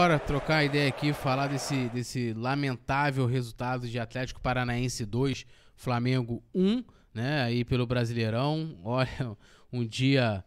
Bora trocar ideia aqui, falar desse lamentável resultado de Atlético Paranaense 2, Flamengo 1, né, aí pelo Brasileirão. Olha, um dia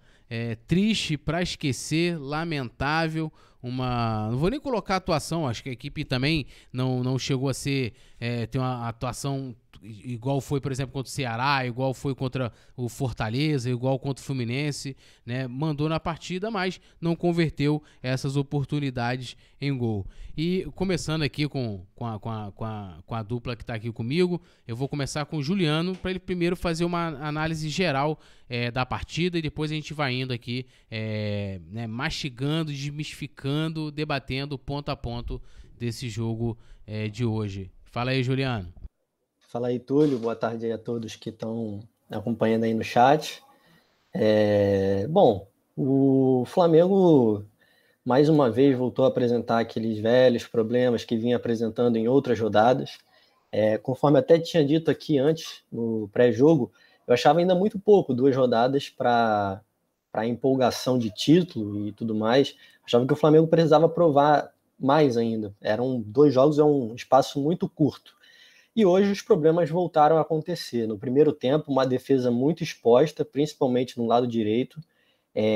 triste para esquecer, lamentável. Não vou nem colocar atuação, acho que a equipe também não chegou a ter uma atuação igual foi, por exemplo, contra o Ceará, igual foi contra o Fortaleza, igual contra o Fluminense, né? Mandou na partida, mas não converteu essas oportunidades em gol. E começando aqui com a dupla que está aqui comigo, eu vou começar com o Juliano, para ele primeiro fazer uma análise geral da partida, e depois a gente vai indo aqui, né, mastigando, desmistificando, debatendo ponto a ponto desse jogo de hoje. Fala aí, Juliano. Fala aí, Túlio. Boa tarde aí a todos que estão acompanhando aí no chat. Bom, o Flamengo mais uma vez voltou a apresentar aqueles velhos problemas que vinha apresentando em outras rodadas. Conforme até tinha dito aqui antes, no pré-jogo, eu achava ainda muito pouco, 2 rodadas para empolgação de título e tudo mais. Achava que o Flamengo precisava provar mais ainda. 2 jogos, é um espaço muito curto. E hoje os problemas voltaram a acontecer. No primeiro tempo, uma defesa muito exposta, principalmente no lado direito.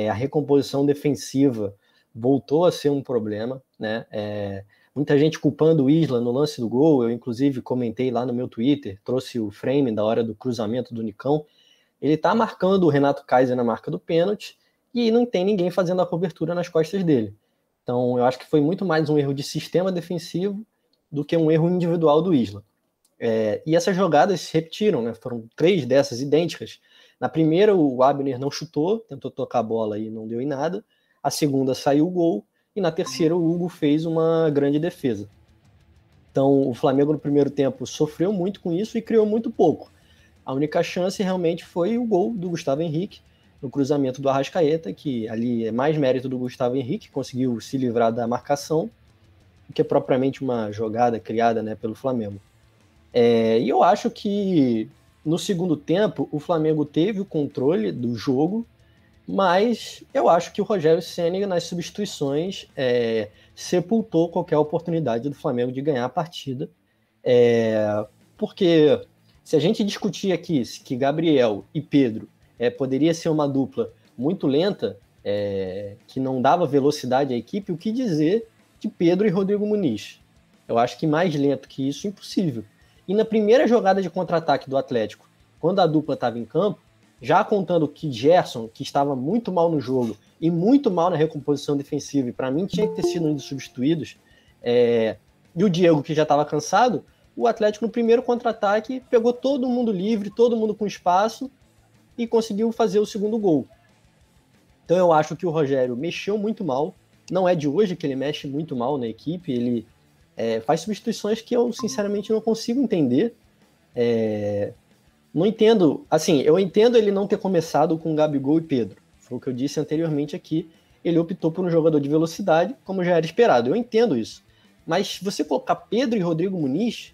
A recomposição defensiva voltou a ser um problema, né? Muita gente culpando o Isla no lance do gol. Eu, inclusive, comentei lá no meu Twitter, trouxe o frame da hora do cruzamento do Nicão. Ele está marcando o Renato Kaiser na marca do pênalti e não tem ninguém fazendo a cobertura nas costas dele. Então, eu acho que foi muito mais um erro de sistema defensivo do que um erro individual do Isla. E essas jogadas se repetiram, né? Foram 3 dessas idênticas. Na primeira, o Abner não chutou, tentou tocar a bola e não deu em nada. A segunda saiu o gol. E na terceira, o Hugo fez uma grande defesa. Então, o Flamengo no primeiro tempo sofreu muito com isso e criou muito pouco. A única chance realmente foi o gol do Gustavo Henrique, no cruzamento do Arrascaeta, que ali é mais mérito do Gustavo Henrique, conseguiu se livrar da marcação, do que propriamente uma jogada criada, né, pelo Flamengo. E eu acho que no segundo tempo o Flamengo teve o controle do jogo, mas eu acho que o Rogério Ceni nas substituições sepultou qualquer oportunidade do Flamengo de ganhar a partida, porque se a gente discutir aqui que Gabriel e Pedro poderia ser uma dupla muito lenta, que não dava velocidade à equipe, o que dizer de Pedro e Rodrigo Muniz? Eu acho que mais lento que isso, impossível. E na primeira jogada de contra-ataque do Atlético, quando a dupla estava em campo, já contando que Gerson, que estava muito mal no jogo e muito mal na recomposição defensiva, e para mim tinha que ter sido um dos substituídos, e o Diego, que já estava cansado, o Atlético no primeiro contra-ataque pegou todo mundo livre, todo mundo com espaço e conseguiu fazer o segundo gol. Então eu acho que o Rogério mexeu muito mal, não é de hoje que ele mexe muito mal na equipe, ele faz substituições que eu sinceramente não consigo entender. Não entendo, assim, eu entendo ele não ter começado com Gabigol e Pedro, foi o que eu disse anteriormente aqui, ele optou por um jogador de velocidade, como já era esperado, eu entendo isso, mas você colocar Pedro e Rodrigo Muniz,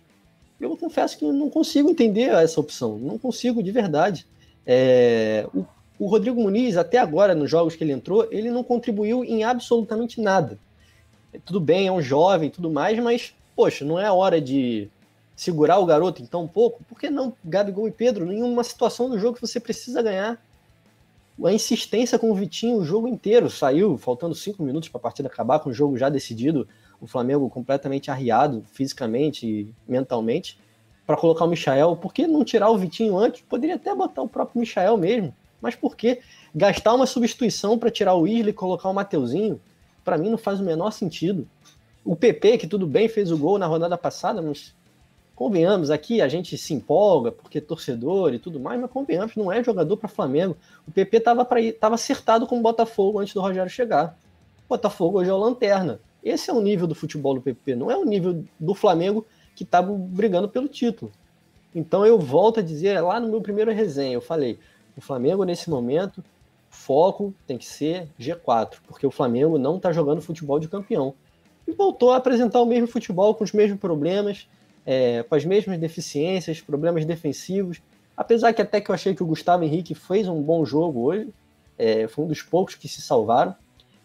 eu confesso que não consigo entender essa opção, não consigo de verdade. O Rodrigo Muniz, até agora, nos jogos que ele entrou, ele não contribuiu em absolutamente nada. Tudo bem, é um jovem e tudo mais, mas, poxa, não é a hora de segurar o garoto então um pouco? Por que não Gabigol e Pedro? Em uma situação do jogo que você precisa ganhar. A insistência com o Vitinho o jogo inteiro. Saiu faltando 5 minutos para a partida acabar, com o jogo já decidido, o Flamengo completamente arriado fisicamente e mentalmente, para colocar o Michael. Por que não tirar o Vitinho antes? Poderia até botar o próprio Michael mesmo, mas por que gastar uma substituição para tirar o Isla e colocar o Mateuzinho? Para mim não faz o menor sentido. O PP, que tudo bem, fez o gol na rodada passada, mas convenhamos, aqui a gente se empolga porque é torcedor e tudo mais, mas convenhamos, não é jogador para Flamengo. O PP estava acertado com o Botafogo antes do Rogério chegar. O Botafogo hoje é o lanterna. Esse é o nível do futebol do PP, não é o nível do Flamengo que estava brigando pelo título. Então eu volto a dizer, lá no meu primeiro resenha, eu falei, o Flamengo nesse momento, foco tem que ser G4, porque o Flamengo não está jogando futebol de campeão. E voltou a apresentar o mesmo futebol, com os mesmos problemas, com as mesmas deficiências, problemas defensivos, apesar que até que eu achei que o Gustavo Henrique fez um bom jogo hoje, foi um dos poucos que se salvaram,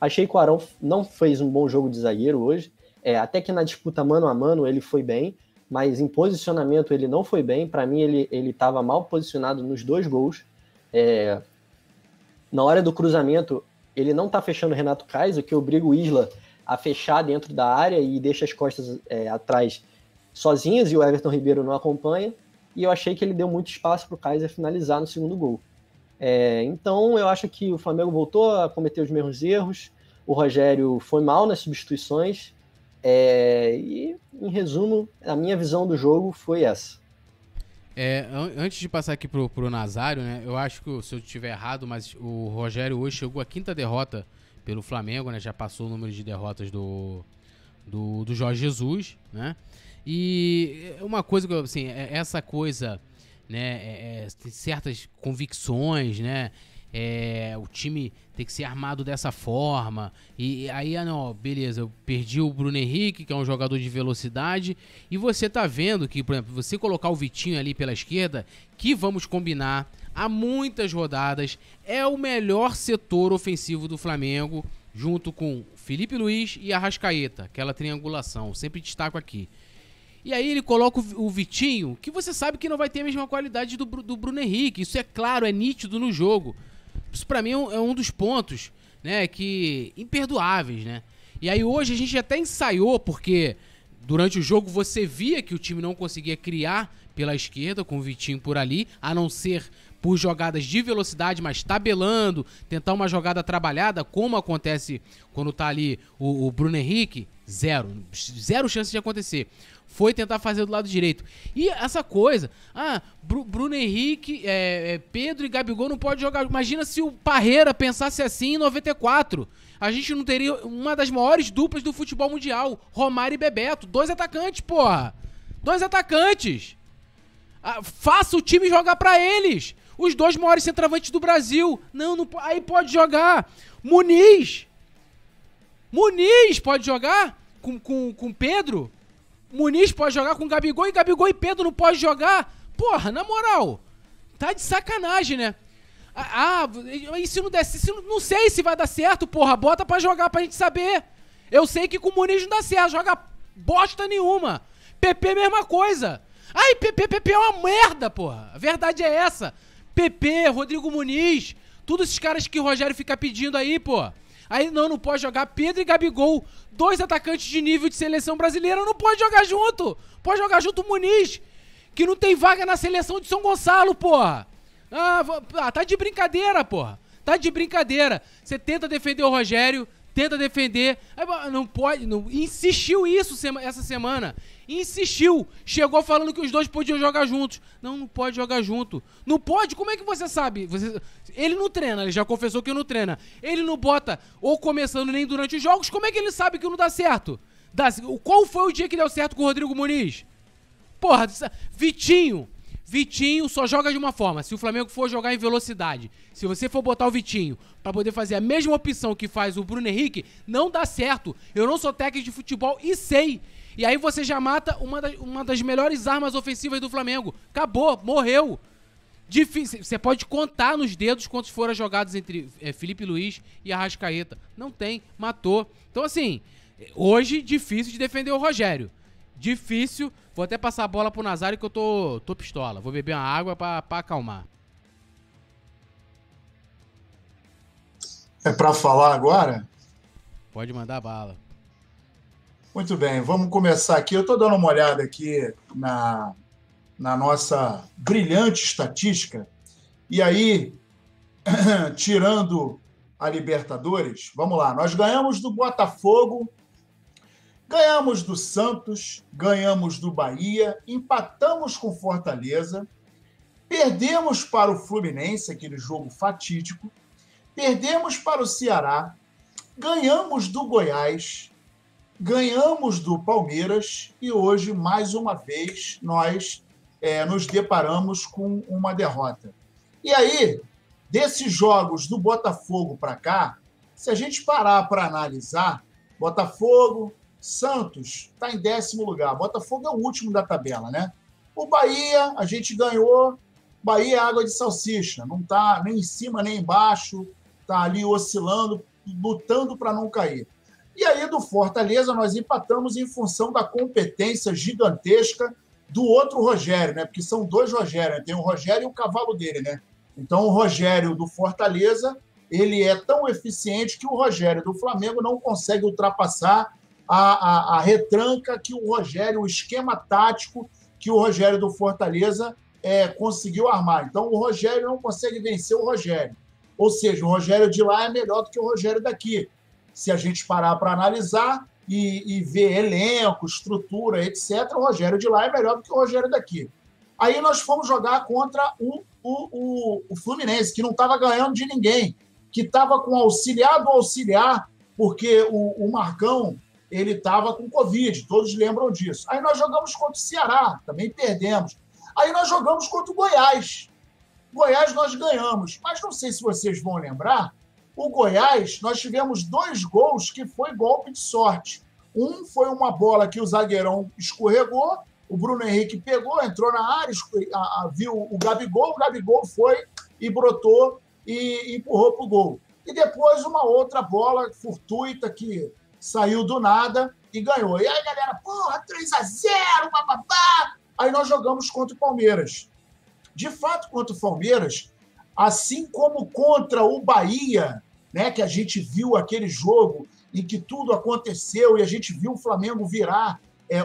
Achei que o Arão não fez um bom jogo de zagueiro hoje. Até que na disputa mano a mano ele foi bem, mas em posicionamento ele não foi bem. Para mim, ele estava mal posicionado nos 2 gols. Na hora do cruzamento, ele não está fechando o Renato Kaiser, que obriga o Isla a fechar dentro da área e deixa as costas atrás sozinhas, e o Everton Ribeiro não acompanha. E eu achei que ele deu muito espaço para o Kaiser finalizar no segundo gol. Então, eu acho que o Flamengo voltou a cometer os mesmos erros. O Rogério foi mal nas substituições. E, em resumo, a minha visão do jogo foi essa. Antes de passar aqui pro Nazário, né? Eu acho que, se eu estiver errado, mas o Rogério hoje chegou à 5ª derrota pelo Flamengo, né? Já passou o número de derrotas do Jorge Jesus, né? E uma coisa que, assim, essa coisa, né? Tem certas convicções, né? O time tem que ser armado dessa forma. E aí, não, beleza, eu perdi o Bruno Henrique, que é um jogador de velocidade, e você tá vendo que, por exemplo, você colocar o Vitinho ali pela esquerda, que vamos combinar, há muitas rodadas, é o melhor setor ofensivo do Flamengo, junto com Felipe Luiz e Arrascaeta, aquela triangulação, sempre destaco aqui. E aí ele coloca o Vitinho, que você sabe que não vai ter a mesma qualidade do Bruno Henrique, isso é claro, é nítido no jogo. Isso pra mim é um dos pontos, né, que imperdoáveis, né? E aí hoje a gente até ensaiou, porque durante o jogo você via que o time não conseguia criar pela esquerda com o Vitinho por ali, a não ser por jogadas de velocidade, mas tabelando, tentar uma jogada trabalhada, como acontece quando tá ali o Bruno Henrique, zero chance de acontecer. Foi tentar fazer do lado direito. E essa coisa, Bruno Henrique, Pedro e Gabigol não pode jogar. Imagina se o Parreira pensasse assim em 94. A gente não teria uma das maiores duplas do futebol mundial, Romário e Bebeto. 2 atacantes, porra. 2 atacantes. Faça o time jogar pra eles. Os 2 maiores centroavantes do Brasil. Não, aí pode jogar. Muniz pode jogar com Pedro. Muniz pode jogar com Gabigol e Pedro não pode jogar. Porra, na moral, tá de sacanagem, né? E se não der, não sei se vai dar certo, porra, bota pra jogar pra gente saber. Eu sei que com o Muniz não dá certo, joga bosta nenhuma. PP, mesma coisa. PP é uma merda, porra. A verdade é essa. PP, Rodrigo Muniz, todos esses caras que o Rogério fica pedindo aí, pô. Aí não pode jogar Pedro e Gabigol, 2 atacantes de nível de seleção brasileira, não pode jogar junto. Pode jogar junto o Muniz, que não tem vaga na seleção de São Gonçalo, porra. Tá de brincadeira, porra. Tá de brincadeira. Você tenta defender o Rogério, tenta defender. Não pode. Insistiu isso essa semana. Insistiu. Chegou falando que os 2 podiam jogar juntos. Não pode jogar junto. Não pode? Como é que você sabe? Ele não treina, ele já confessou que não treina. Ele não bota ou começando nem durante os jogos. Como é que ele sabe que não dá certo? Qual foi o dia que deu certo com o Rodrigo Muniz? Porra, Vitinho só joga de uma forma. Se o Flamengo for jogar em velocidade, se você for botar o Vitinho pra poder fazer a mesma opção que faz o Bruno Henrique, não dá certo. Eu não sou técnico de futebol e sei. E aí você já mata uma das melhores armas ofensivas do Flamengo. Acabou, morreu. Difícil. Você pode contar nos dedos quantos foram jogados entre Felipe Luiz e Arrascaeta. Não tem, matou. Então assim, hoje difícil de defender o Rogério. Difícil. Vou até passar a bola pro Nazário que eu tô pistola. Vou beber uma água pra acalmar. É pra falar agora? Pode mandar bala. Muito bem, vamos começar aqui. Eu tô dando uma olhada aqui na nossa brilhante estatística. E aí, tirando a Libertadores, vamos lá. Nós ganhamos do Botafogo, ganhamos do Santos, ganhamos do Bahia, empatamos com Fortaleza, perdemos para o Fluminense, aquele jogo fatídico, perdemos para o Ceará, ganhamos do Goiás, ganhamos do Palmeiras e hoje, mais uma vez, nós nos deparamos com uma derrota. E aí, desses jogos do Botafogo para cá, se a gente parar para analisar, Botafogo, Santos está em 10º lugar. Botafogo é o último da tabela, né? O Bahia, a gente ganhou. Bahia é água de salsicha. Não está nem em cima nem embaixo. Está ali oscilando. lutando para não cair. E aí, do Fortaleza, nós empatamos em função da competência gigantesca do outro Rogério, né? Porque são dois Rogérios, né? Tem o Rogério e o cavalo dele, né? Então, o Rogério do Fortaleza, ele é tão eficiente que o Rogério do Flamengo não consegue ultrapassar a retranca que o Rogério, o esquema tático que o Rogério do Fortaleza conseguiu armar. Então, o Rogério não consegue vencer o Rogério. Ou seja, o Rogério de lá é melhor do que o Rogério daqui. Se a gente parar para analisar e ver elenco, estrutura, etc., o Rogério de lá é melhor do que o Rogério daqui. Aí nós fomos jogar contra o Fluminense, que não estava ganhando de ninguém, que estava com auxiliar do auxiliar, porque o Marcão ele estava com Covid, todos lembram disso. Aí nós jogamos contra o Ceará, também perdemos. Aí nós jogamos contra o Goiás. Goiás nós ganhamos, mas não sei se vocês vão lembrar, o Goiás, nós tivemos 2 gols que foi golpe de sorte. Um foi uma bola que o zagueirão escorregou, o Bruno Henrique pegou, entrou na área, viu o Gabigol foi e brotou e empurrou para o gol. E depois uma outra bola fortuita que saiu do nada e ganhou. E aí, galera, porra, 3-0, bababá. Aí nós jogamos contra o Palmeiras. De fato, contra o Palmeiras, assim como contra o Bahia, né, que a gente viu aquele jogo em que tudo aconteceu e a gente viu o Flamengo virar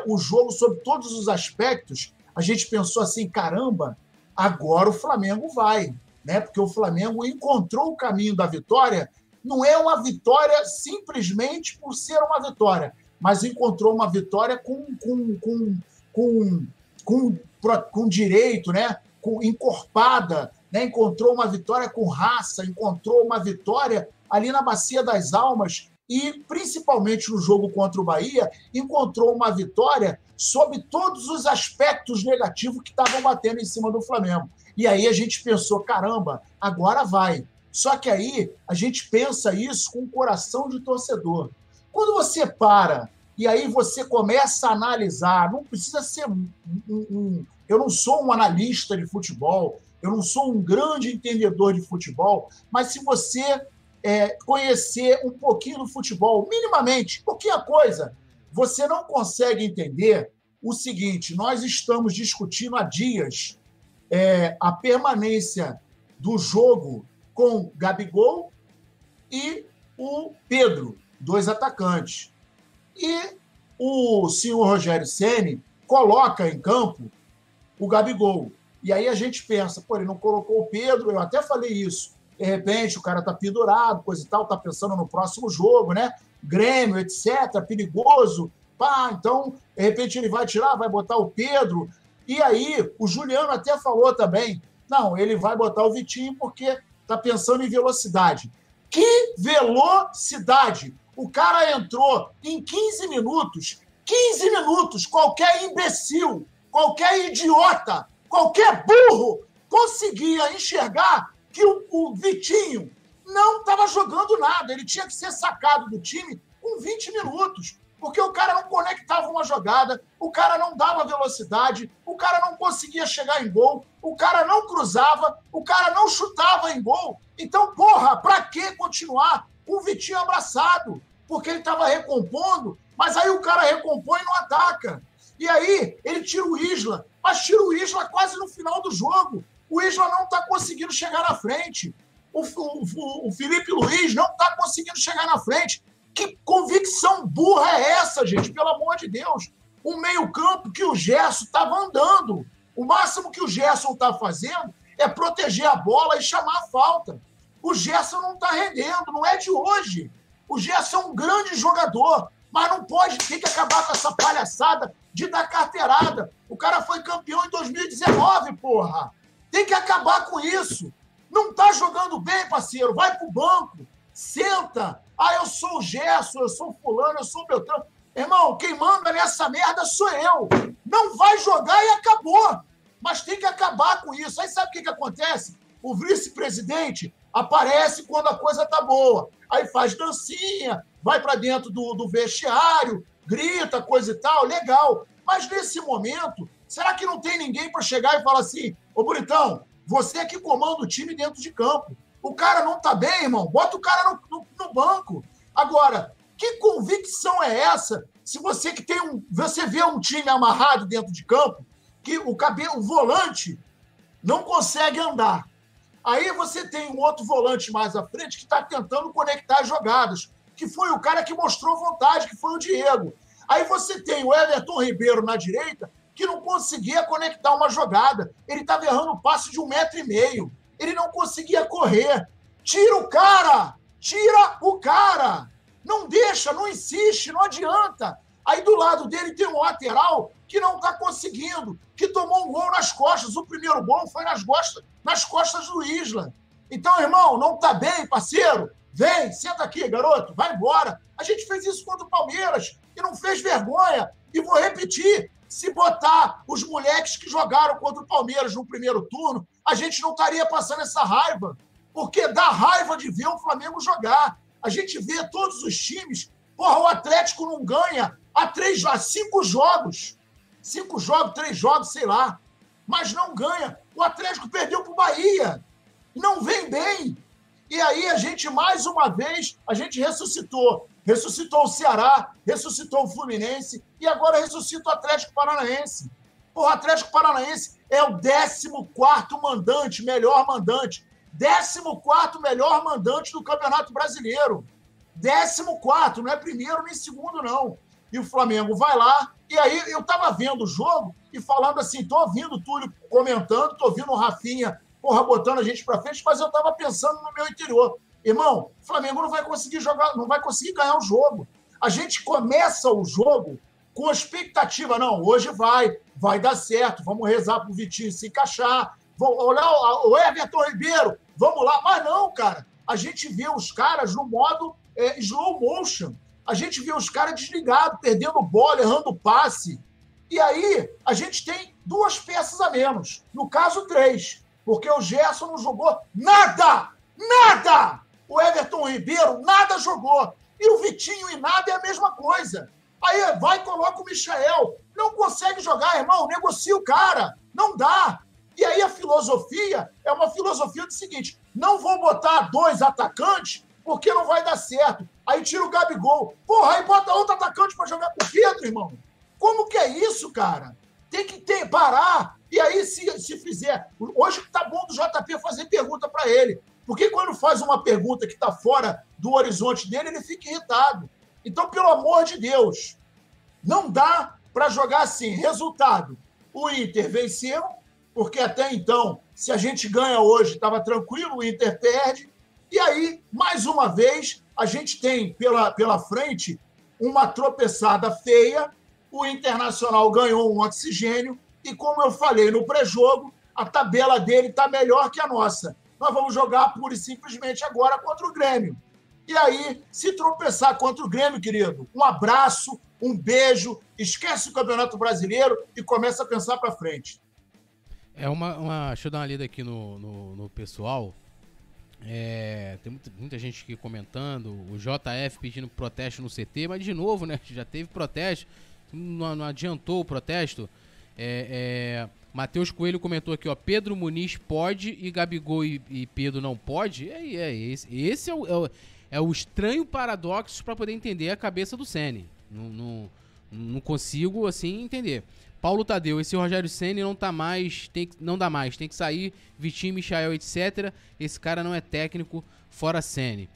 o jogo sob todos os aspectos, a gente pensou assim, caramba, agora o Flamengo vai, né? Porque o Flamengo encontrou o caminho da vitória. Não é uma vitória simplesmente por ser uma vitória, mas encontrou uma vitória com direito, né? Encorpada, né? Encontrou uma vitória com raça, encontrou uma vitória ali na Bacia das Almas e, principalmente no jogo contra o Bahia, encontrou uma vitória sob todos os aspectos negativos que estavam batendo em cima do Flamengo. E aí a gente pensou, caramba, agora vai. Só que aí a gente pensa isso com o coração de torcedor. Quando você para e aí você começa a analisar, não precisa ser eu não sou um analista de futebol, eu não sou um grande entendedor de futebol, mas se você conhecer um pouquinho do futebol, minimamente, pouquinha coisa, você não consegue entender o seguinte, nós estamos discutindo há dias a permanência do jogo com Gabigol e o Pedro, 2 atacantes. E o senhor Rogério Ceni coloca em campo o Gabigol. E aí a gente pensa, pô, ele não colocou o Pedro, eu até falei isso, de repente o cara tá pendurado, coisa e tal, tá pensando no próximo jogo, né? Grêmio, etc., perigoso. Pá, então, de repente ele vai tirar, vai botar o Pedro. E aí o Juliano até falou também, não, ele vai botar o Vitinho porque tá pensando em velocidade. Que velocidade! O cara entrou em 15 minutos, qualquer imbecil, qualquer idiota, qualquer burro conseguia enxergar que o Vitinho não estava jogando nada. Ele tinha que ser sacado do time com 20 minutos, porque o cara não conectava uma jogada, o cara não dava velocidade, o cara não conseguia chegar em gol, o cara não cruzava, o cara não chutava em gol. Então, porra, pra que continuar com o Vitinho abraçado? Porque ele estava recompondo, mas aí o cara recompõe e não ataca. E aí ele tira o Isla, mas tira o Isla quase no final do jogo. O Isla não está conseguindo chegar na frente. O Felipe Luiz não está conseguindo chegar na frente. Que convicção burra é essa, gente? Pelo amor de Deus. Um meio-campo que o Gerson estava andando. O máximo que o Gerson está fazendo é proteger a bola e chamar a falta. O Gerson não está rendendo, não é de hoje. O Gerson é um grande jogador, mas não pode ter que acabar com essa palhaçada de dar carteirada. O cara foi campeão em 2019, porra. Tem que acabar com isso. Não tá jogando bem, parceiro. Vai pro banco. Senta. Ah, eu sou o Gerson, eu sou o fulano, eu sou o Beltrano. Irmão, quem manda nessa merda sou eu. Não vai jogar e acabou. Mas tem que acabar com isso. Aí sabe o que acontece? O vice-presidente aparece quando a coisa tá boa. Aí faz dancinha, vai para dentro do vestiário, grita, coisa e tal, legal. Mas nesse momento, será que não tem ninguém para chegar e falar assim, ô Bonitão, você é que comanda o time dentro de campo. O cara não tá bem, irmão, bota o cara no banco. Agora, que convicção é essa? Se você que você vê um time amarrado dentro de campo, que o volante não consegue andar. Aí você tem um outro volante mais à frente que está tentando conectar as jogadas, que foi o cara que mostrou vontade, que foi o Diego. Aí você tem o Everton Ribeiro na direita, que não conseguia conectar uma jogada. Ele estava errando passe de 1,5 m. Ele não conseguia correr. Tira o cara! Tira o cara! Não deixa, não insiste, não adianta. Aí do lado dele tem um lateral que não está conseguindo, que tomou um gol nas costas. O primeiro gol foi nas costas do Isla. Então, irmão, não está bem, parceiro? Vem, senta aqui, garoto, vai embora. A gente fez isso contra o Palmeiras e não fez vergonha. E vou repetir, se botar os moleques que jogaram contra o Palmeiras no primeiro turno, a gente não estaria passando essa raiva, porque dá raiva de ver o Flamengo jogar. A gente vê todos os times, porra, o Atlético não ganha há 5 jogos. 5 jogos, 3 jogos, sei lá. Mas não ganha. O Atlético perdeu para o Bahia. Não vem bem. E aí a gente, mais uma vez, a gente ressuscitou. Ressuscitou o Ceará, ressuscitou o Fluminense e agora ressuscita o Atlético Paranaense. O Atlético Paranaense é o 14º mandante, melhor mandante. 14º melhor mandante do Campeonato Brasileiro. 14º, não é primeiro nem segundo, não. E o Flamengo vai lá, e aí eu estava vendo o jogo e falando assim, estou ouvindo o Túlio comentando, estou ouvindo o Rafinha, porra, botando a gente para frente, mas eu estava pensando no meu interior. Irmão, o Flamengo não vai conseguir jogar, não vai conseguir ganhar o jogo. A gente começa o jogo com a expectativa, não, hoje vai dar certo, vamos rezar para o Vitinho se encaixar, olhar o Everton Ribeiro, vamos lá. Mas não, cara, a gente vê os caras no modo slow motion. A gente vê os caras desligados, perdendo bola, errando passe. E aí, a gente tem 2 peças a menos. No caso, 3. Porque o Gerson não jogou nada! Nada! O Everton Ribeiro nada jogou. E o Vitinho e nada é a mesma coisa. Aí vai e coloca o Michael. Não consegue jogar, irmão. Negocia o cara. Não dá. E aí a filosofia é uma filosofia do seguinte: não vou botar 2 atacantes porque não vai dar certo. Aí tira o Gabigol. Porra, aí bota outro atacante para jogar com o Pedro, irmão. Como que é isso, cara? Tem que parar. E aí, se fizer... Hoje tá bom do JP fazer pergunta para ele. Porque quando faz uma pergunta que está fora do horizonte dele, ele fica irritado. Então, pelo amor de Deus, não dá para jogar assim. Resultado, o Inter venceu, porque até então, se a gente ganha hoje, estava tranquilo, o Inter perde. E aí, mais uma vez, a gente tem pela frente uma tropeçada feia. O Internacional ganhou um oxigênio e, como eu falei no pré-jogo, a tabela dele está melhor que a nossa. Nós vamos jogar pura e simplesmente agora contra o Grêmio. E aí, se tropeçar contra o Grêmio, querido, um abraço, um beijo, esquece o Campeonato Brasileiro e começa a pensar para frente. Deixa eu dar uma lida aqui no pessoal. Tem muita gente aqui comentando, o JF pedindo protesto no CT, mas de novo, né? Já teve protesto, não adiantou o protesto. Matheus Coelho comentou aqui, ó, Pedro Muniz pode e Gabigol e Pedro não pode. Esse é o estranho paradoxo para poder entender a cabeça do Ceni. Não consigo assim entender. Paulo Tadeu, esse Rogério Ceni não dá mais, tem que sair, Vitinho, Michael, etc. Esse cara não é técnico, fora Ceni.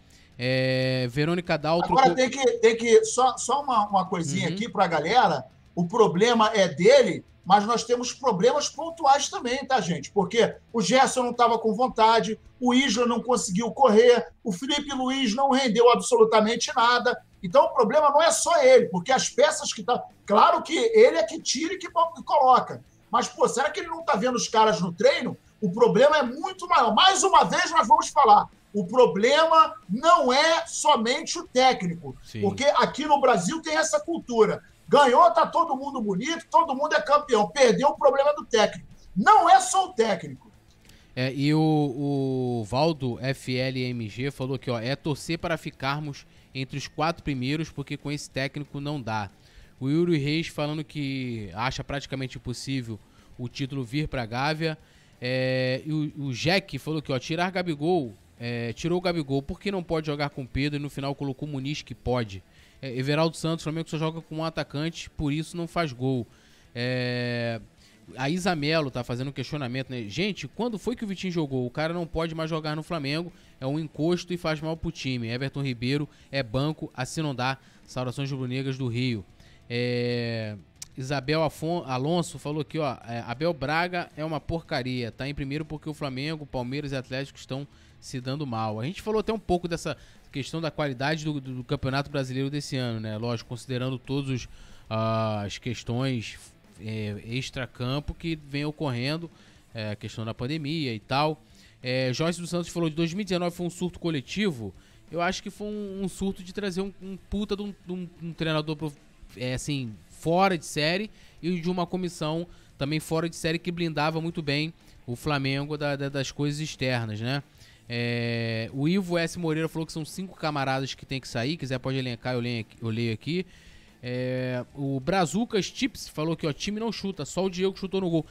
Verônica Daltro... Agora tem que só uma coisinha aqui pra galera. O problema é dele, mas nós temos problemas pontuais também, tá, gente? Porque o Gerson não estava com vontade, o Isla não conseguiu correr, o Felipe Luiz não rendeu absolutamente nada. Então, o problema não é só ele, porque as peças que tá... Claro que ele é que tira e que coloca. Mas, pô, será que ele não tá vendo os caras no treino? O problema é muito maior. Mais uma vez, nós vamos falar. O problema não é somente o técnico. Sim. Porque aqui no Brasil tem essa cultura. Ganhou, tá todo mundo bonito, todo mundo é campeão. Perdeu, o problema do técnico. Não é só o técnico. E o Valdo FLMG falou aqui, ó, torcer para ficarmos entre os 4 primeiros, porque com esse técnico não dá. O Yuri Reis falando que acha praticamente impossível o título vir para a Gávea. E o Jack falou que, ó, tirar Gabigol tirou o Gabigol, por que não pode jogar com o Pedro e no final colocou o Muniz que pode? Everaldo Santos, o Flamengo só joga com um atacante, por isso não faz gol. A Isamelo tá fazendo um questionamento, né? Gente, quando foi que o Vitinho jogou? O cara não pode mais jogar no Flamengo, é um encosto e faz mal pro time. Everton Ribeiro é banco, assim não dá. Saudações rubro-negras do Rio. Isabel Alonso falou aqui, ó, Abel Braga é uma porcaria, tá em primeiro porque o Flamengo, Palmeiras e Atlético estão se dando mal. A gente falou até um pouco dessa questão da qualidade do Campeonato Brasileiro desse ano, né? Lógico, considerando todas as questões extracampo que vem ocorrendo, a questão da pandemia e tal. Joyce dos Santos falou de 2019 foi um surto coletivo. Eu acho que foi um surto de trazer um puta de um treinador assim, fora de série e de uma comissão também fora de série que blindava muito bem o Flamengo das coisas externas, né? O Ivo S. Moreira falou que são 5 camaradas que tem que sair. Quiser pode elencar, eu leio aqui. O Brazucas Chips falou que o time não chuta, só o Diego chutou no gol.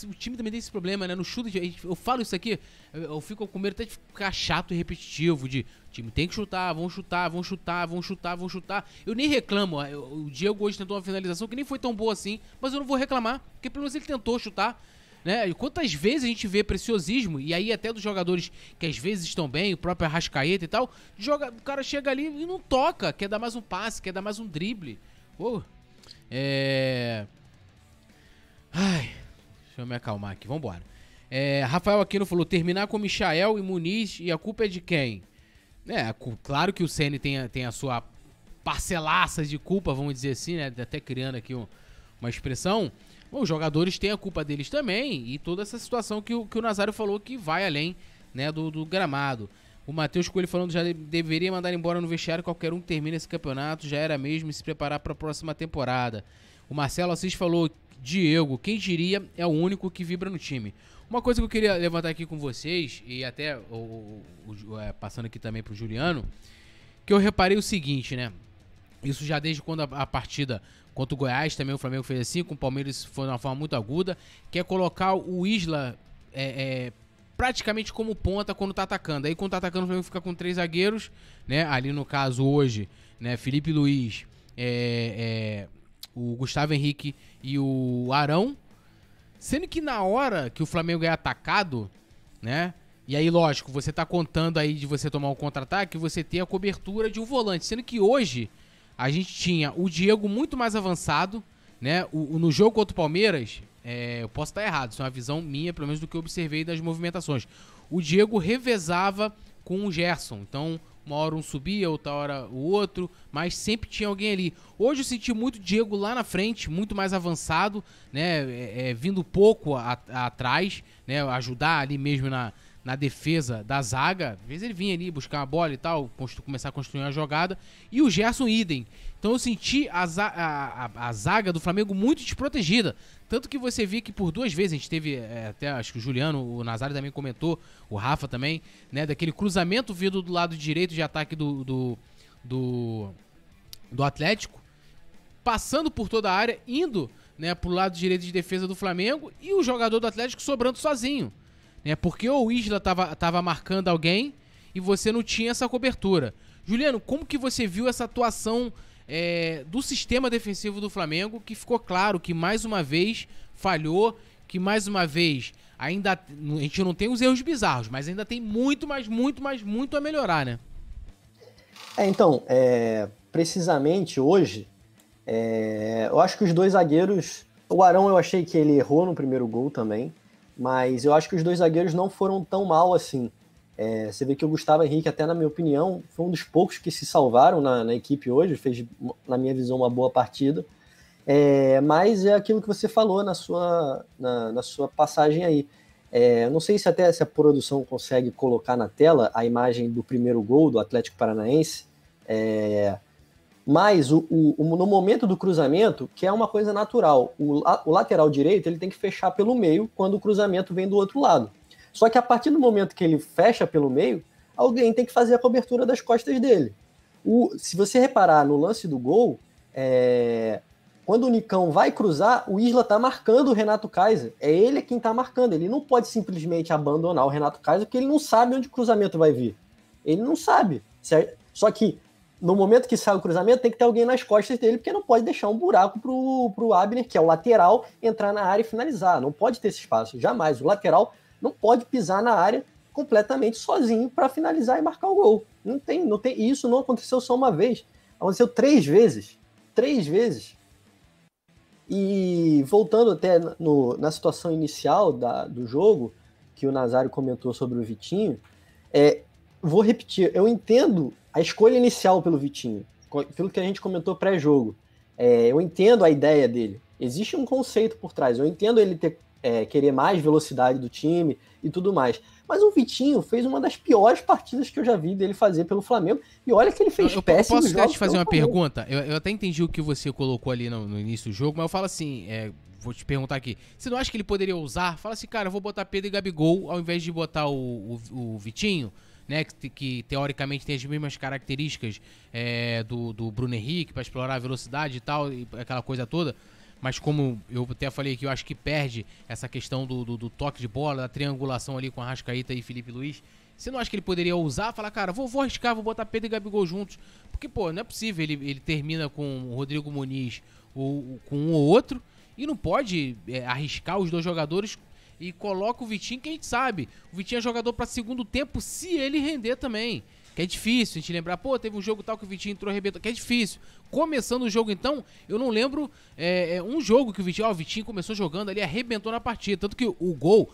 O time também tem esse problema, né? No chute, eu falo isso aqui, eu fico com medo até de ficar chato e repetitivo. De o time tem que chutar, vão chutar, vão chutar, vão chutar, vão chutar. Eu nem reclamo. O Diego hoje tentou uma finalização que nem foi tão boa assim, mas eu não vou reclamar, porque pelo menos ele tentou chutar. Né? E quantas vezes a gente vê preciosismo, e aí até dos jogadores que às vezes estão bem, o próprio Arrascaeta e tal, o cara chega ali e não toca, quer dar mais um passe, quer dar mais um drible. Deixa eu me acalmar aqui, vambora. Rafael Aquino falou, terminar com Michael e Muniz, e a culpa é de quem? Claro que o Ceni tem a sua parcelaça de culpa, vamos dizer assim, né? Até criando aqui uma expressão. Os jogadores têm a culpa deles também, e toda essa situação que o Nazário falou que vai além, né, do gramado. O Matheus Coelho falando já deveria mandar embora no vestiário qualquer um que termine esse campeonato, já era mesmo e se preparar para a próxima temporada. O Marcelo Assis falou, Diego, quem diria é o único que vibra no time. Uma coisa que eu queria levantar aqui com vocês, e até passando aqui também pro Juliano, que eu reparei o seguinte, né, isso já desde quando a partida contra o Goiás, também o Flamengo fez assim, com o Palmeiras foi de uma forma muito aguda, que é colocar o Isla praticamente como ponta quando tá atacando. Aí quando tá atacando o Flamengo fica com 3 zagueiros, né? Ali no caso hoje, né? Felipe Luiz, o Gustavo Henrique e o Arão. Sendo que na hora que o Flamengo é atacado, né? E aí, lógico, você tá contando aí de você tomar um contra-ataque, você ter a cobertura de um volante. Sendo que hoje a gente tinha o Diego muito mais avançado, né? No jogo contra o Palmeiras, eu posso estar errado, isso é uma visão minha, pelo menos do que eu observei das movimentações. O Diego revezava com o Gerson, então uma hora um subia, outra hora o outro, mas sempre tinha alguém ali. Hoje eu senti muito o Diego lá na frente, muito mais avançado, né? Vindo pouco atrás, né? Ajudar ali mesmo na defesa da zaga. Às vezes ele vinha ali buscar uma bola e tal, começar a construir uma jogada. E o Gerson idem. Então eu senti a zaga do Flamengo muito desprotegida. Tanto que você vê que por 2 vezes a gente teve, até acho que o Juliano, o Nazário também comentou, o Rafa também, né, daquele cruzamento vindo do lado direito de ataque do Atlético, passando por toda a área, indo, né, pro lado direito de defesa do Flamengo, e o jogador do Atlético sobrando sozinho. Né, porque o Isla tava marcando alguém e você não tinha essa cobertura. Juliano, como que você viu essa atuação do sistema defensivo do Flamengo, que ficou claro que mais uma vez falhou, que mais uma vez ainda a gente não tem os erros bizarros, mas ainda tem muito a melhorar, né? Então, precisamente hoje, eu acho que os 2 zagueiros, o Arão eu achei que ele errou no primeiro gol também, mas eu acho que os 2 zagueiros não foram tão mal assim. Você vê que o Gustavo Henrique, até na minha opinião, foi um dos poucos que se salvaram na equipe hoje, fez, na minha visão, uma boa partida. Mas é aquilo que você falou na sua passagem aí. Não sei se até a produção consegue colocar na tela a imagem do primeiro gol do Atlético Paranaense, mas no momento do cruzamento, que é uma coisa natural, o lateral direito ele tem que fechar pelo meio quando o cruzamento vem do outro lado. Só que a partir do momento que ele fecha pelo meio, alguém tem que fazer a cobertura das costas dele. Se você reparar no lance do gol, quando o Nicão vai cruzar, o Isla tá marcando o Renato Kaiser. É ele quem tá marcando. Ele não pode simplesmente abandonar o Renato Kaiser, porque ele não sabe onde o cruzamento vai vir. Ele não sabe. Só que, no momento que sai o cruzamento, tem que ter alguém nas costas dele, porque não pode deixar um buraco pro Abner, que é o lateral, entrar na área e finalizar. Não pode ter esse espaço, jamais. O lateral não pode pisar na área completamente sozinho para finalizar e marcar o gol. Não tem. Isso não aconteceu só uma vez. Aconteceu 3 vezes. 3 vezes. E voltando até na situação inicial do jogo, que o Nazário comentou sobre o Vitinho, vou repetir, eu entendo a escolha inicial pelo Vitinho, pelo que a gente comentou pré-jogo. Eu entendo a ideia dele. Existe um conceito por trás. Eu entendo ele querer mais velocidade do time e tudo mais. Mas o Vitinho fez uma das piores partidas que eu já vi dele fazer pelo Flamengo. E olha que ele fez péssimos jogos. Posso te fazer uma pergunta? Eu até entendi o que você colocou ali no início do jogo, mas eu falo assim, vou te perguntar aqui. Você não acha que ele poderia usar? Fala assim, cara, eu vou botar Pedro e Gabigol ao invés de botar o Vitinho, né, que teoricamente tem as mesmas características do Bruno Henrique para explorar a velocidade e tal, e aquela coisa toda. Mas como eu até falei que eu acho que perde essa questão do toque de bola, da triangulação ali com Arrascaeta e Felipe Luiz, você não acha que ele poderia usar? Falar, cara, vou arriscar, vou botar Pedro e Gabigol juntos. Porque, pô, não é possível, ele termina com o Rodrigo Muniz ou com um ou outro e não pode arriscar os dois jogadores e coloca o Vitinho, que a gente sabe. O Vitinho é jogador para segundo tempo se ele render também. Que é difícil a gente lembrar, pô, teve um jogo tal que o Vitinho entrou e arrebentou, que é difícil. Começando o jogo, então, eu não lembro um jogo que o Vitinho começou jogando ali, arrebentou na partida. Tanto que o gol,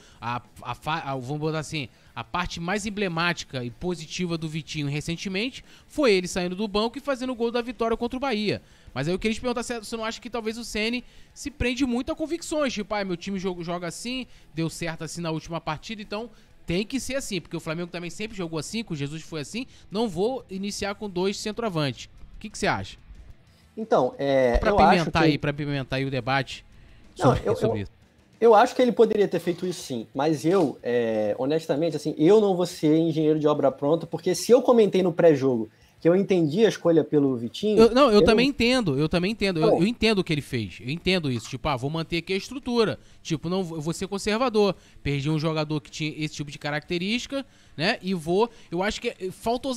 vamos botar assim, a parte mais emblemática e positiva do Vitinho recentemente foi ele saindo do banco e fazendo o gol da vitória contra o Bahia. Mas aí eu queria te perguntar se você não acha que talvez o Ceni se prende muito a convicções. Tipo, meu time joga assim, deu certo assim na última partida, então tem que ser assim, porque o Flamengo também sempre jogou assim, com o Jesus foi assim, não vou iniciar com 2 centroavantes. O que você acha? Então, Pra pimentar aí o debate sobre isso. Eu acho que ele poderia ter feito isso sim, mas eu, honestamente, assim, eu não vou ser engenheiro de obra pronta, porque se eu comentei no pré-jogo que eu entendi a escolha pelo Vitinho... Eu também entendo. Eu entendo o que ele fez. Eu entendo isso. Tipo, vou manter aqui a estrutura. Tipo, não, eu vou ser conservador. Perdi um jogador que tinha esse tipo de característica, né? E eu acho que falta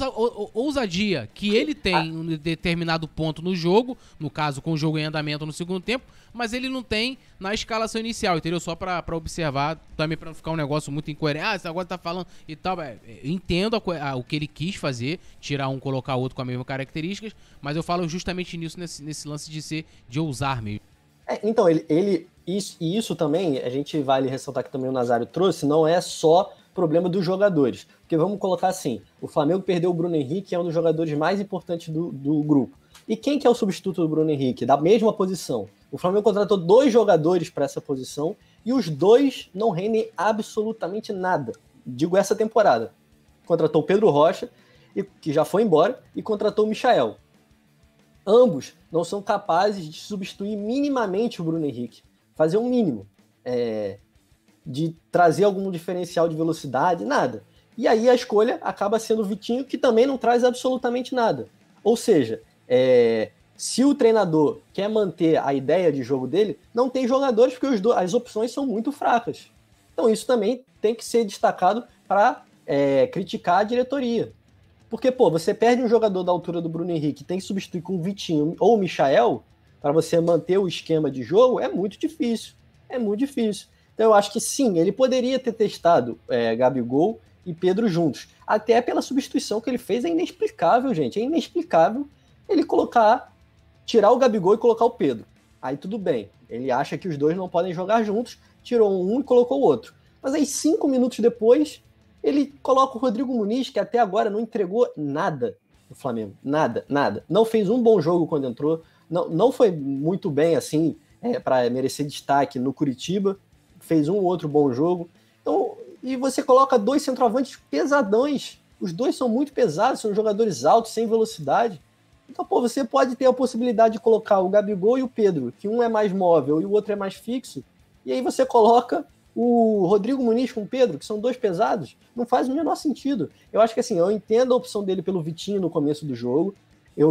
ousadia que ele tem em um determinado ponto no jogo, no caso, com o jogo em andamento no segundo tempo, mas ele não tem na escalação inicial, entendeu? Só pra observar, também pra não ficar um negócio muito incoerente. Você agora tá falando e tal. Eu entendo o que ele quis fazer, tirar um, colocar outro com as mesmas características, mas eu falo justamente nisso, nesse lance de ousar mesmo. Então, isso também, a gente vale ressaltar que também o Nazário trouxe, não é só problema dos jogadores. Porque vamos colocar assim, o Flamengo perdeu o Bruno Henrique, que é um dos jogadores mais importantes do grupo. E quem que é o substituto do Bruno Henrique? Da mesma posição. O Flamengo contratou 2 jogadores para essa posição e os 2 não rendem absolutamente nada. Digo essa temporada. Contratou o Pedro Rocha, que já foi embora, e contratou o Michael. Ambos não são capazes de substituir minimamente o Bruno Henrique. Fazer um mínimo. De trazer algum diferencial de velocidade, nada. E aí a escolha acaba sendo o Vitinho, que também não traz absolutamente nada. Ou seja, se o treinador quer manter a ideia de jogo dele, não tem jogadores, porque as opções são muito fracas. Então isso também tem que ser destacado para criticar a diretoria. Porque, você perde um jogador da altura do Bruno Henrique, tem que substituir com o Vitinho ou o Michael, para você manter o esquema de jogo, é muito difícil. É muito difícil. Então eu acho que sim, ele poderia ter testado Gabigol e Pedro juntos. Até pela substituição que ele fez, é inexplicável, gente. É inexplicável ele tirar o Gabigol e colocar o Pedro. Aí tudo bem. Ele acha que os dois não podem jogar juntos, tirou um e colocou o outro. Mas aí 5 minutos depois, ele coloca o Rodrigo Muniz, que até agora não entregou nada no Flamengo. Nada, nada. Não fez um bom jogo quando entrou. Não foi muito bem, assim, para merecer destaque no Curitiba. Fez um ou outro bom jogo. Então, e você coloca 2 centroavantes pesadões. Os 2 são muito pesados, são jogadores altos, sem velocidade. Então, você pode ter a possibilidade de colocar o Gabigol e o Pedro, que um é mais móvel e o outro é mais fixo. E aí você coloca o Rodrigo Muniz com o Pedro, que são 2 pesados. Não faz o menor sentido. Eu acho que assim, eu entendo a opção dele pelo Vitinho no começo do jogo. Eu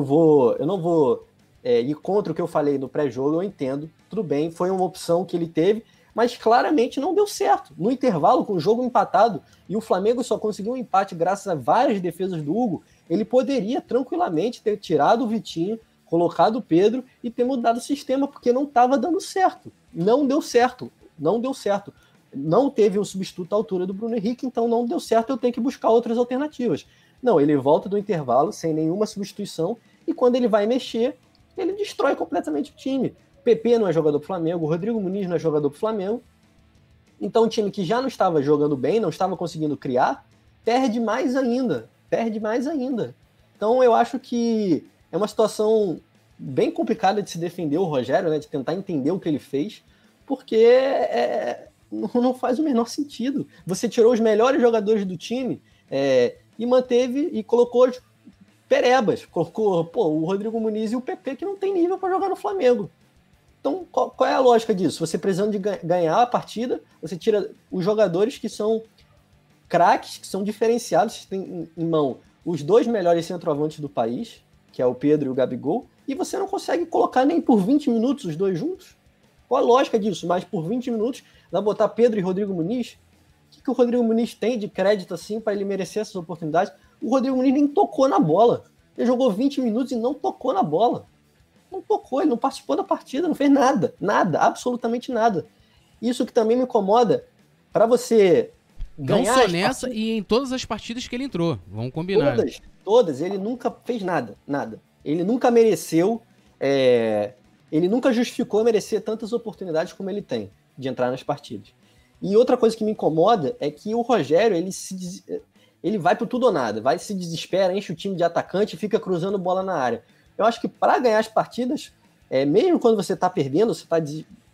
não vou e contra o que eu falei no pré-jogo, eu entendo, tudo bem, foi uma opção que ele teve, mas claramente não deu certo. No intervalo, com o jogo empatado, e o Flamengo só conseguiu um empate graças a várias defesas do Hugo, ele poderia tranquilamente ter tirado o Vitinho, colocado o Pedro e ter mudado o sistema, porque não estava dando certo. Não deu certo. Não teve um substituto à altura do Bruno Henrique, então não deu certo, eu tenho que buscar outras alternativas. Não, ele volta do intervalo sem nenhuma substituição, e quando ele vai mexer, ele destrói completamente o time. PP não é jogador do Flamengo, o Rodrigo Muniz não é jogador do Flamengo. Então, um time que já não estava jogando bem, não estava conseguindo criar, perde mais ainda. Então, eu acho que é uma situação bem complicada de se defender o Rogério, né, de tentar entender o que ele fez, porque não faz o menor sentido. Você tirou os melhores jogadores do time e manteve e colocou os perebas. Colocou o Rodrigo Muniz e o PP, que não tem nível para jogar no Flamengo. Então, qual é a lógica disso? Você precisando de ganhar a partida, você tira os jogadores que são craques, que são diferenciados, você tem em mão os dois melhores centroavantes do país, que é o Pedro e o Gabigol, e você não consegue colocar nem por 20 minutos os dois juntos? Qual a lógica disso? Mas por 20 minutos, vai botar Pedro e Rodrigo Muniz? O que o Rodrigo Muniz tem de crédito assim para ele merecer essas oportunidades? O Rodrigo Muniz nem tocou na bola. Ele jogou 20 minutos e não tocou na bola. Não tocou, ele não participou da partida, não fez nada, absolutamente nada. Isso que também me incomoda, para você ganhar... Não só nessa e em todas as partidas que ele entrou, vamos combinar. Todas, ele nunca fez nada. Ele nunca mereceu, ele nunca justificou merecer tantas oportunidades como ele tem de entrar nas partidas. E outra coisa que me incomoda é que o Rogério, ele vai pro tudo ou nada, vai, se desespera, enche o time de atacante e fica cruzando bola na área. Eu acho que para ganhar as partidas, mesmo quando você está perdendo, você está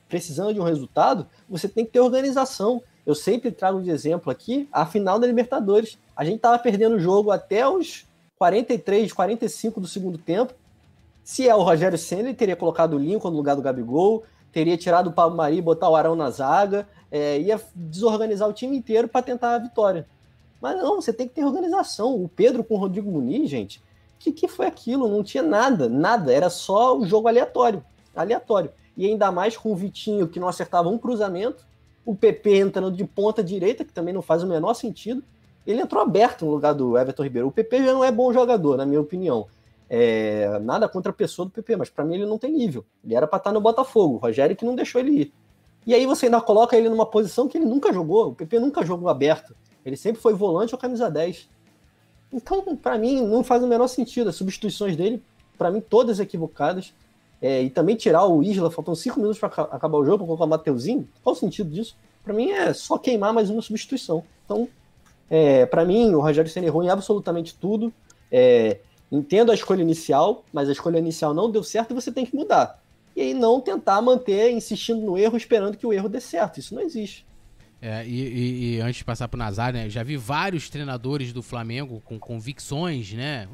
precisando de um resultado, você tem que ter organização. Eu sempre trago de exemplo aqui a final da Libertadores. A gente estava perdendo o jogo até os 43, 45 do segundo tempo. Se é o Rogério Ceni, ele teria colocado o Lincoln no lugar do Gabigol, teria tirado o Pablo Mari e botar o Arão na zaga, ia desorganizar o time inteiro para tentar a vitória. Mas não, você tem que ter organização. O Pedro com o Rodrigo Muniz, gente, que foi aquilo? Não tinha nada, era só o jogo aleatório. E ainda mais com o Vitinho, que não acertava um cruzamento, o PP entrando de ponta direita, que também não faz o menor sentido. Ele entrou aberto no lugar do Everton Ribeiro. O PP já não é bom jogador, na minha opinião. Nada contra a pessoa do PP, mas para mim ele não tem nível. Ele era para estar no Botafogo, o Rogério que não deixou ele ir. E aí você ainda coloca ele numa posição que ele nunca jogou. O PP nunca jogou aberto. Ele sempre foi volante ou camisa 10. Então, para mim, não faz o menor sentido. As substituições dele, para mim, todas equivocadas. E também tirar o Isla, faltam 5 minutos para acabar o jogo, para colocar o Mateuzinho. Qual o sentido disso? Para mim, é só queimar mais uma substituição. Então, para mim, o Rogério Ceni errou em absolutamente tudo. Entendo a escolha inicial, mas a escolha inicial não deu certo e você tem que mudar. E aí não tentar manter, insistindo no erro, esperando que o erro dê certo. Isso não existe. E antes de passar pro Nazar, né, já vi vários treinadores do Flamengo com convicções, né,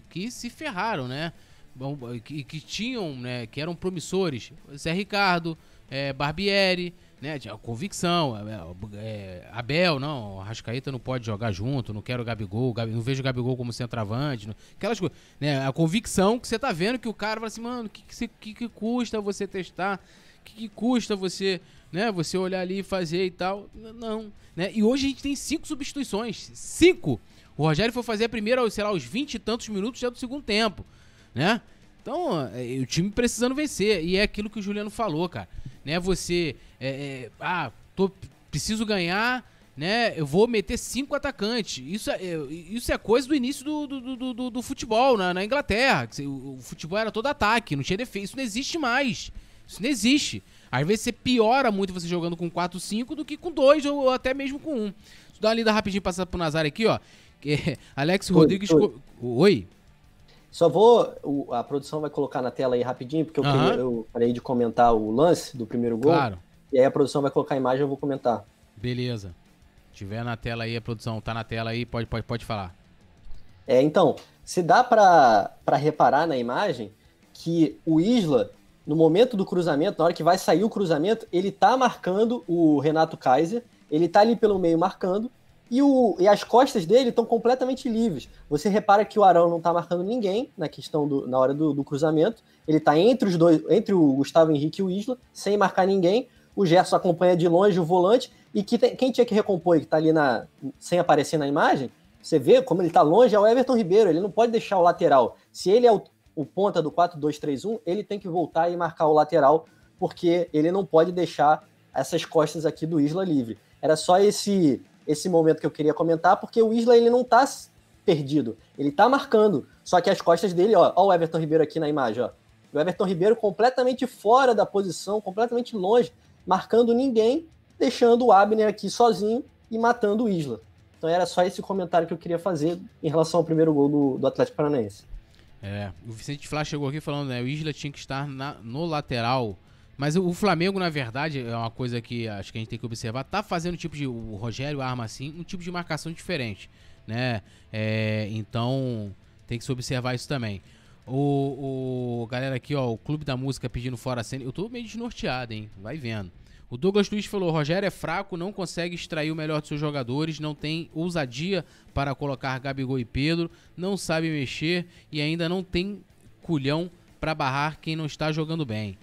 que se ferraram, né, que tinham, né, que eram promissores. Zé Ricardo, Barbieri, né, tinha convicção, Abel, não, o Arrascaeta não pode jogar junto, não quero o Gabigol, não vejo o Gabigol como centroavante, aquelas coisas, né, a convicção que você tá vendo que o cara fala assim, mano, que custa você testar, que custa você, né, você olhar ali e fazer e tal, não, né, e hoje a gente tem 5 substituições, 5, o Rogério foi fazer a primeira, sei lá, aos 20 e tantos minutos já do segundo tempo, né, então, o time precisando vencer, e é aquilo que o Juliano falou, cara, né, você, preciso ganhar, né, eu vou meter 5 atacantes, isso é coisa do início do futebol na Inglaterra, o futebol era todo ataque, não tinha defesa, isso não existe mais, isso não existe, às vezes você piora muito você jogando com 4-5 do que com 2 ou até mesmo com 1, dar uma lida rapidinho, passar pro Nazar aqui, ó, Alex Rodrigues, oi? Só a produção vai colocar na tela aí rapidinho, porque eu parei de comentar o lance do primeiro gol. Claro. E aí a produção vai colocar a imagem e eu vou comentar. Beleza. Se tiver na tela aí, a produção tá na tela aí, pode falar. Então, se dá pra reparar na imagem que o Isla, no momento do cruzamento, na hora que vai sair o cruzamento, ele tá marcando o Renato Kaiser, ele tá ali pelo meio marcando, e as costas dele estão completamente livres. Você repara que o Arão não está marcando ninguém na questão na hora do cruzamento. Ele está entre os dois, entre o Gustavo Henrique e o Isla, sem marcar ninguém. O Gerson acompanha de longe o volante. E quem tinha que recompor, que está ali sem aparecer na imagem, você vê como ele está longe, é o Everton Ribeiro. Ele não pode deixar o lateral. Se ele é o ponta do 4-2-3-1, ele tem que voltar e marcar o lateral, porque ele não pode deixar essas costas aqui do Isla livre. Era só esse momento que eu queria comentar, porque o Isla ele não está perdido, ele está marcando, só que as costas dele, ó o Everton Ribeiro aqui na imagem, ó, o Everton Ribeiro completamente fora da posição, completamente longe, marcando ninguém, deixando o Abner aqui sozinho e matando o Isla. Então era só esse comentário que eu queria fazer em relação ao primeiro gol do Atlético Paranaense. O Vicente Flá chegou aqui falando, né, o Isla tinha que estar no lateral. Mas o Flamengo, na verdade, é uma coisa que acho que a gente tem que observar, tá fazendo o Rogério arma assim, um tipo de marcação diferente, né? Então tem que se observar isso também. Galera aqui, ó, o Clube da Música pedindo fora a cena. Eu tô meio desnorteado, hein? Vai vendo. O Douglas Luiz falou, o Rogério é fraco, não consegue extrair o melhor dos seus jogadores, não tem ousadia para colocar Gabigol e Pedro, não sabe mexer e ainda não tem culhão para barrar quem não está jogando bem.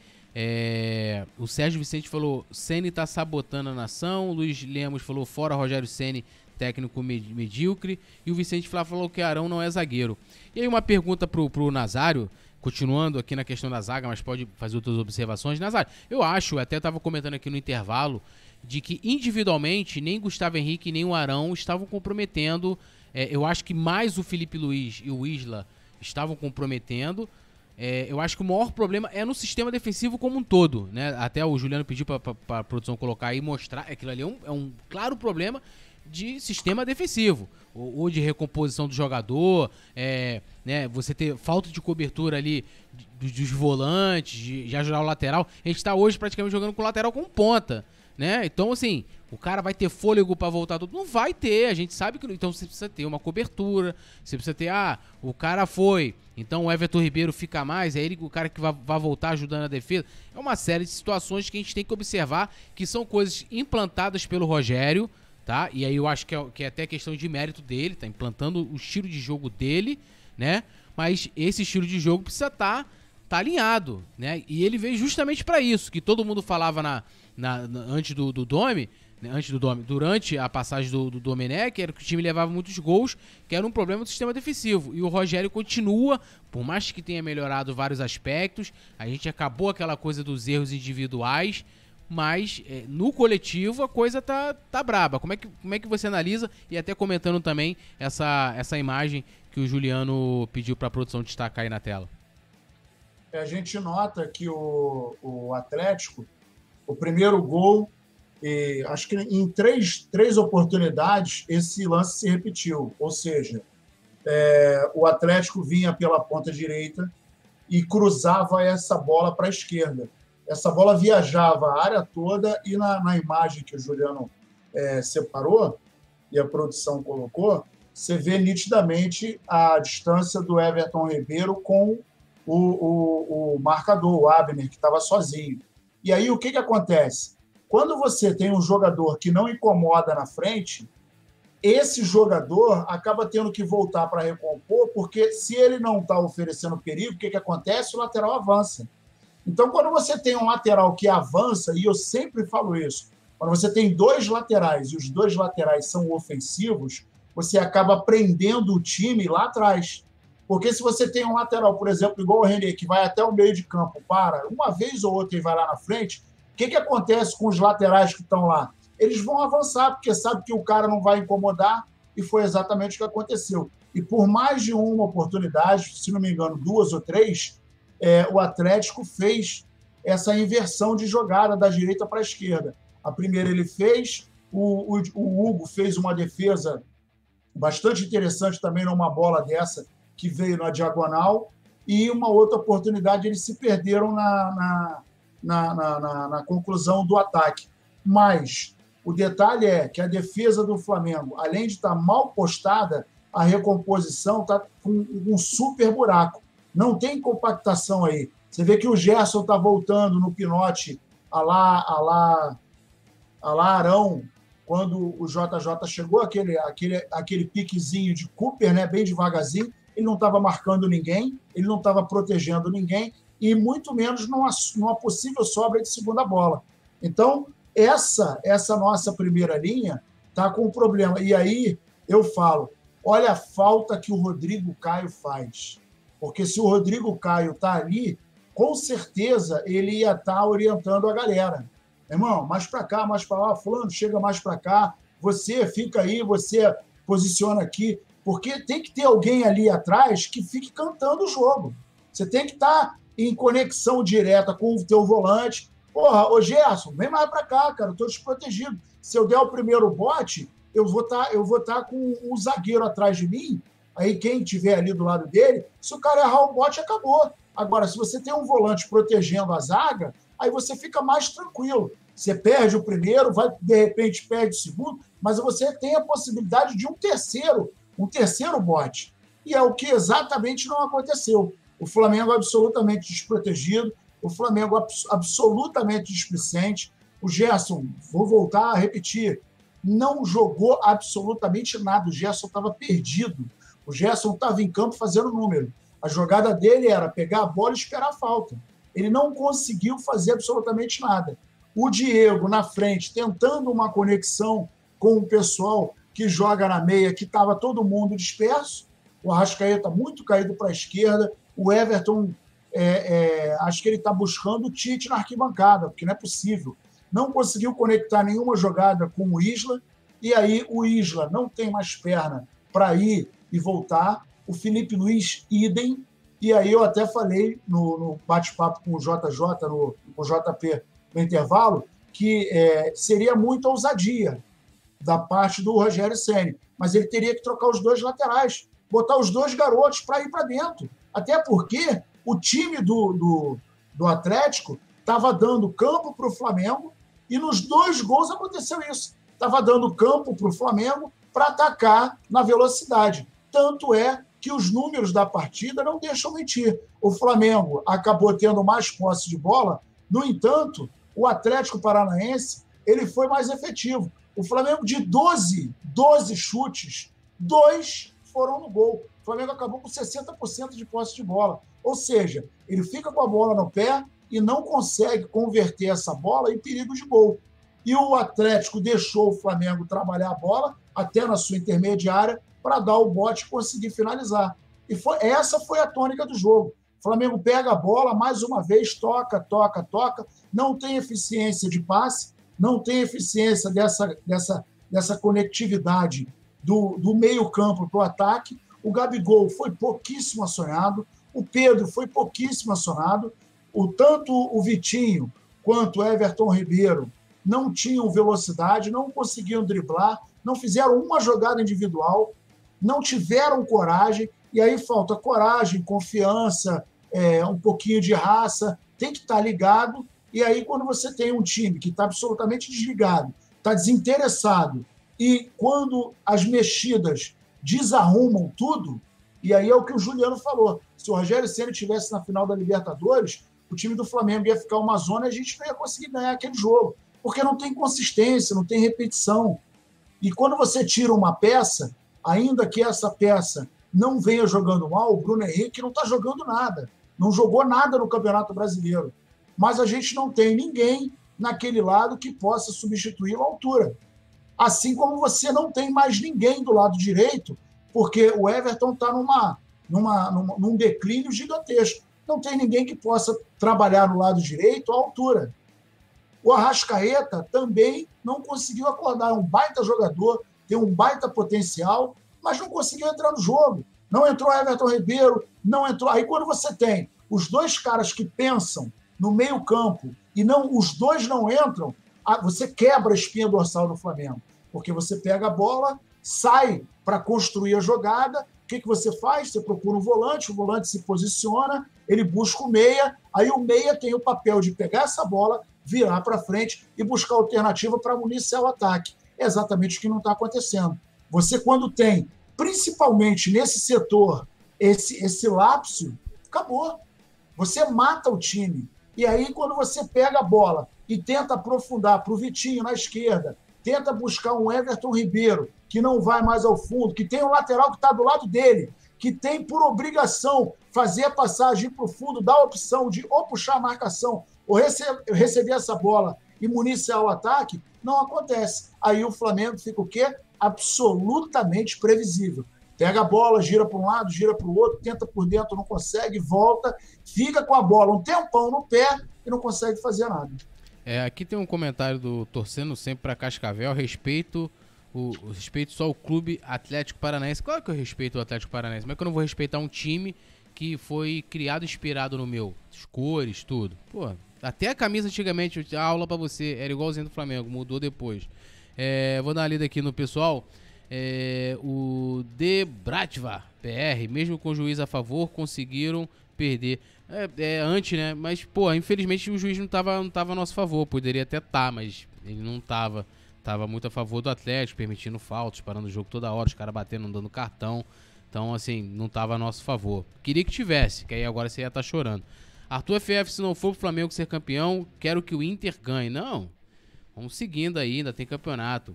O Sérgio Vicente falou, Ceni tá sabotando a nação. O Luiz Lemos falou, fora Rogério Ceni, técnico medíocre. E o Vicente Flá falou que Arão não é zagueiro. E aí uma pergunta pro Nazário, continuando aqui na questão da zaga, mas pode fazer outras observações. Nazário, eu acho, até estava comentando aqui no intervalo, de que individualmente nem Gustavo Henrique nem o Arão estavam comprometendo. Eu acho que mais o Felipe Luiz e o Isla estavam comprometendo. Eu acho que o maior problema é no sistema defensivo como um todo, né? Até o Juliano pediu para a produção colocar aí e mostrar. Aquilo ali é um claro problema de sistema defensivo, ou de recomposição do jogador, né? Você ter falta de cobertura ali dos volantes, de ajudar o lateral. A gente está hoje praticamente jogando com o lateral com ponta, né? Então, assim, o cara vai ter fôlego para voltar tudo? Não vai ter, a gente sabe que... Então você precisa ter uma cobertura, você precisa ter... o cara foi, então o Everton Ribeiro fica mais, é ele o cara que vai voltar ajudando a defesa. É uma série de situações que a gente tem que observar, que são coisas implantadas pelo Rogério, tá? E aí eu acho que é até questão de mérito dele, tá implantando o estilo de jogo dele, né? Mas esse estilo de jogo precisa tá alinhado, né? E ele veio justamente para isso, que todo mundo falava antes do Domi, né? Durante a passagem do Domenech, era que o time levava muitos gols, que era um problema do sistema defensivo. E o Rogério continua, por mais que tenha melhorado vários aspectos, a gente acabou aquela coisa dos erros individuais, mas no coletivo a coisa tá braba. Como é que você analisa, e até comentando também essa imagem que o Juliano pediu para a produção destacar aí na tela? A gente nota que o Atlético, o primeiro gol, acho que em três oportunidades esse lance se repetiu, ou seja, o Atlético vinha pela ponta direita e cruzava essa bola para a esquerda. Essa bola viajava a área toda e na imagem que o Juliano separou e a produção colocou, você vê nitidamente a distância do Everton Ribeiro com o marcador, o Abner, que estava sozinho. E aí o que acontece? Quando você tem um jogador que não incomoda na frente, esse jogador acaba tendo que voltar para recompor, porque se ele não está oferecendo perigo, o que acontece? O lateral avança. Então, quando você tem um lateral que avança, e eu sempre falo isso, quando você tem dois laterais e os dois laterais são ofensivos, você acaba prendendo o time lá atrás. Porque se você tem um lateral, por exemplo, igual o René, que vai até o meio de campo, uma vez ou outra e vai lá na frente, o que acontece com os laterais que estão lá? Eles vão avançar, porque sabe que o cara não vai incomodar, e foi exatamente o que aconteceu. E por mais de uma oportunidade, se não me engano, 2 ou 3, o Atlético fez essa inversão de jogada da direita para a esquerda. A primeira ele fez, o Hugo fez uma defesa bastante interessante também numa bola dessa, que veio na diagonal, e uma outra oportunidade eles se perderam na conclusão do ataque. Mas o detalhe é que a defesa do Flamengo, além de estar mal postada, a recomposição está com um super buraco. Não tem compactação aí. Você vê que o Gerson está voltando no pinote a lá Arão, quando o JJ chegou, aquele piquezinho de Cooper, né, bem devagarzinho, ele não estava marcando ninguém, ele não estava protegendo ninguém, e muito menos numa possível sobra de segunda bola. Então, essa nossa primeira linha está com um problema. E aí eu falo, olha a falta que o Rodrigo Caio faz. Porque se o Rodrigo Caio está ali, com certeza ele ia estar orientando a galera. Irmão, mais para cá, mais para lá, fulano, chega mais para cá, você fica aí, você posiciona aqui, porque tem que ter alguém ali atrás que fique cantando o jogo. Você tem que estar em conexão direta com o teu volante. Porra, ô Gerson, vem mais para cá, cara, eu estou desprotegido. Se eu der o primeiro bote, eu vou estar com um zagueiro atrás de mim, aí quem estiver ali do lado dele, se o cara errar o bote, acabou. Agora, se você tem um volante protegendo a zaga, aí você fica mais tranquilo. Você perde o primeiro, de repente perde o segundo, mas você tem a possibilidade de um terceiro bote. E é o que exatamente não aconteceu. O Flamengo absolutamente desprotegido, o Flamengo absolutamente displicente. O Gerson, vou voltar a repetir, não jogou absolutamente nada. O Gerson estava perdido. O Gerson estava em campo fazendo número. A jogada dele era pegar a bola e esperar a falta. Ele não conseguiu fazer absolutamente nada. O Diego, na frente, tentando uma conexão com o pessoal que joga na meia, que estava todo mundo disperso. O Arrascaeta muito caído para a esquerda. O Everton, acho que ele está buscando o Tite na arquibancada, porque não é possível. Não conseguiu conectar nenhuma jogada com o Isla, e aí o Isla não tem mais perna para ir e voltar. O Felipe Luiz, idem. E aí eu até falei no bate-papo com o JJ, com o JP no intervalo, que seria muita ousadia da parte do Rogério Ceni, mas ele teria que trocar os dois laterais, botar os dois garotos para ir para dentro. Até porque o time do Atlético estava dando campo para o Flamengo e nos 2 gols aconteceu isso. Estava dando campo para o Flamengo para atacar na velocidade. Tanto é que os números da partida não deixam mentir. O Flamengo acabou tendo mais posse de bola, no entanto, o Atlético Paranaense ele foi mais efetivo. O Flamengo, de 12 chutes, 2 foram no gol. O Flamengo acabou com 60% de posse de bola. Ou seja, ele fica com a bola no pé e não consegue converter essa bola em perigo de gol. E o Atlético deixou o Flamengo trabalhar a bola até na sua intermediária para dar o bote e conseguir finalizar. E essa foi a tônica do jogo. O Flamengo pega a bola, mais uma vez, toca, não tem eficiência de passe, não tem eficiência dessa conectividade do meio-campo para o ataque. O Gabigol foi pouquíssimo acionado, o Pedro foi pouquíssimo acionado, tanto o Vitinho quanto o Everton Ribeiro não tinham velocidade, não conseguiam driblar, não fizeram uma jogada individual, não tiveram coragem, e aí falta coragem, confiança, um pouquinho de raça, tem que estar ligado. E aí, quando você tem um time que está absolutamente desligado, está desinteressado, e quando as mexidas desarrumam tudo, e aí é o que o Juliano falou, se o Rogério Ceni estivesse na final da Libertadores, o time do Flamengo ia ficar uma zona e a gente não ia conseguir ganhar aquele jogo, porque não tem consistência, não tem repetição. E quando você tira uma peça, ainda que essa peça não venha jogando mal, o Bruno Henrique não está jogando nada, não jogou nada no Campeonato Brasileiro. Mas a gente não tem ninguém naquele lado que possa substituí-lo à altura. Assim como você não tem mais ninguém do lado direito, porque o Everton está num declínio gigantesco. Não tem ninguém que possa trabalhar no lado direito à altura. O Arrascaeta também não conseguiu acordar. É um baita jogador, tem um baita potencial, mas não conseguiu entrar no jogo. Não entrou Everton Ribeiro, não entrou. Aí quando você tem os dois caras que pensam no meio-campo e os dois não entram, você quebra a espinha dorsal do Flamengo. Porque você pega a bola, sai para construir a jogada, o que você faz? Você procura um volante, o volante se posiciona, ele busca o meia, aí o meia tem o papel de pegar essa bola, virar para frente e buscar alternativa para municiar o ataque. É exatamente o que não está acontecendo. Você, quando tem, principalmente nesse setor, esse lapso, acabou. Você mata o time. E aí, quando você pega a bola e tenta aprofundar para o Vitinho na esquerda, tenta buscar um Everton Ribeiro, que não vai mais ao fundo, que tem um lateral que está do lado dele, que tem por obrigação fazer a passagem para o fundo, dar a opção de ou puxar a marcação ou receber essa bola e municiar o ataque, não acontece. Aí o Flamengo fica o quê? Absolutamente previsível. Pega a bola, gira para um lado, gira para o outro, tenta por dentro, não consegue, volta, fica com a bola um tempão no pé e não consegue fazer nada. Aqui tem um comentário do Torcendo Sempre para Cascavel, respeito só o Clube Atlético Paranaense. Claro que eu respeito o Atlético Paranaense, mas é que eu não vou respeitar um time que foi criado inspirado no meu? As cores, tudo. Pô, até a camisa antigamente, a aula pra você, era igualzinho do Flamengo, mudou depois. Vou dar uma lida aqui no pessoal. O De Bratva PR, mesmo com o juiz a favor, conseguiram perder. Antes, né? Mas, pô, infelizmente o juiz não tava a nosso favor. Poderia até estar, mas ele não tava. Tava muito a favor do Atlético, permitindo faltas, parando o jogo toda hora, os caras batendo, dando cartão. Então, assim, não tava a nosso favor. Queria que tivesse, que aí agora você ia estar chorando. Arthur FF, se não for pro Flamengo ser campeão, quero que o Inter ganhe. Não, vamos seguindo aí, ainda tem campeonato.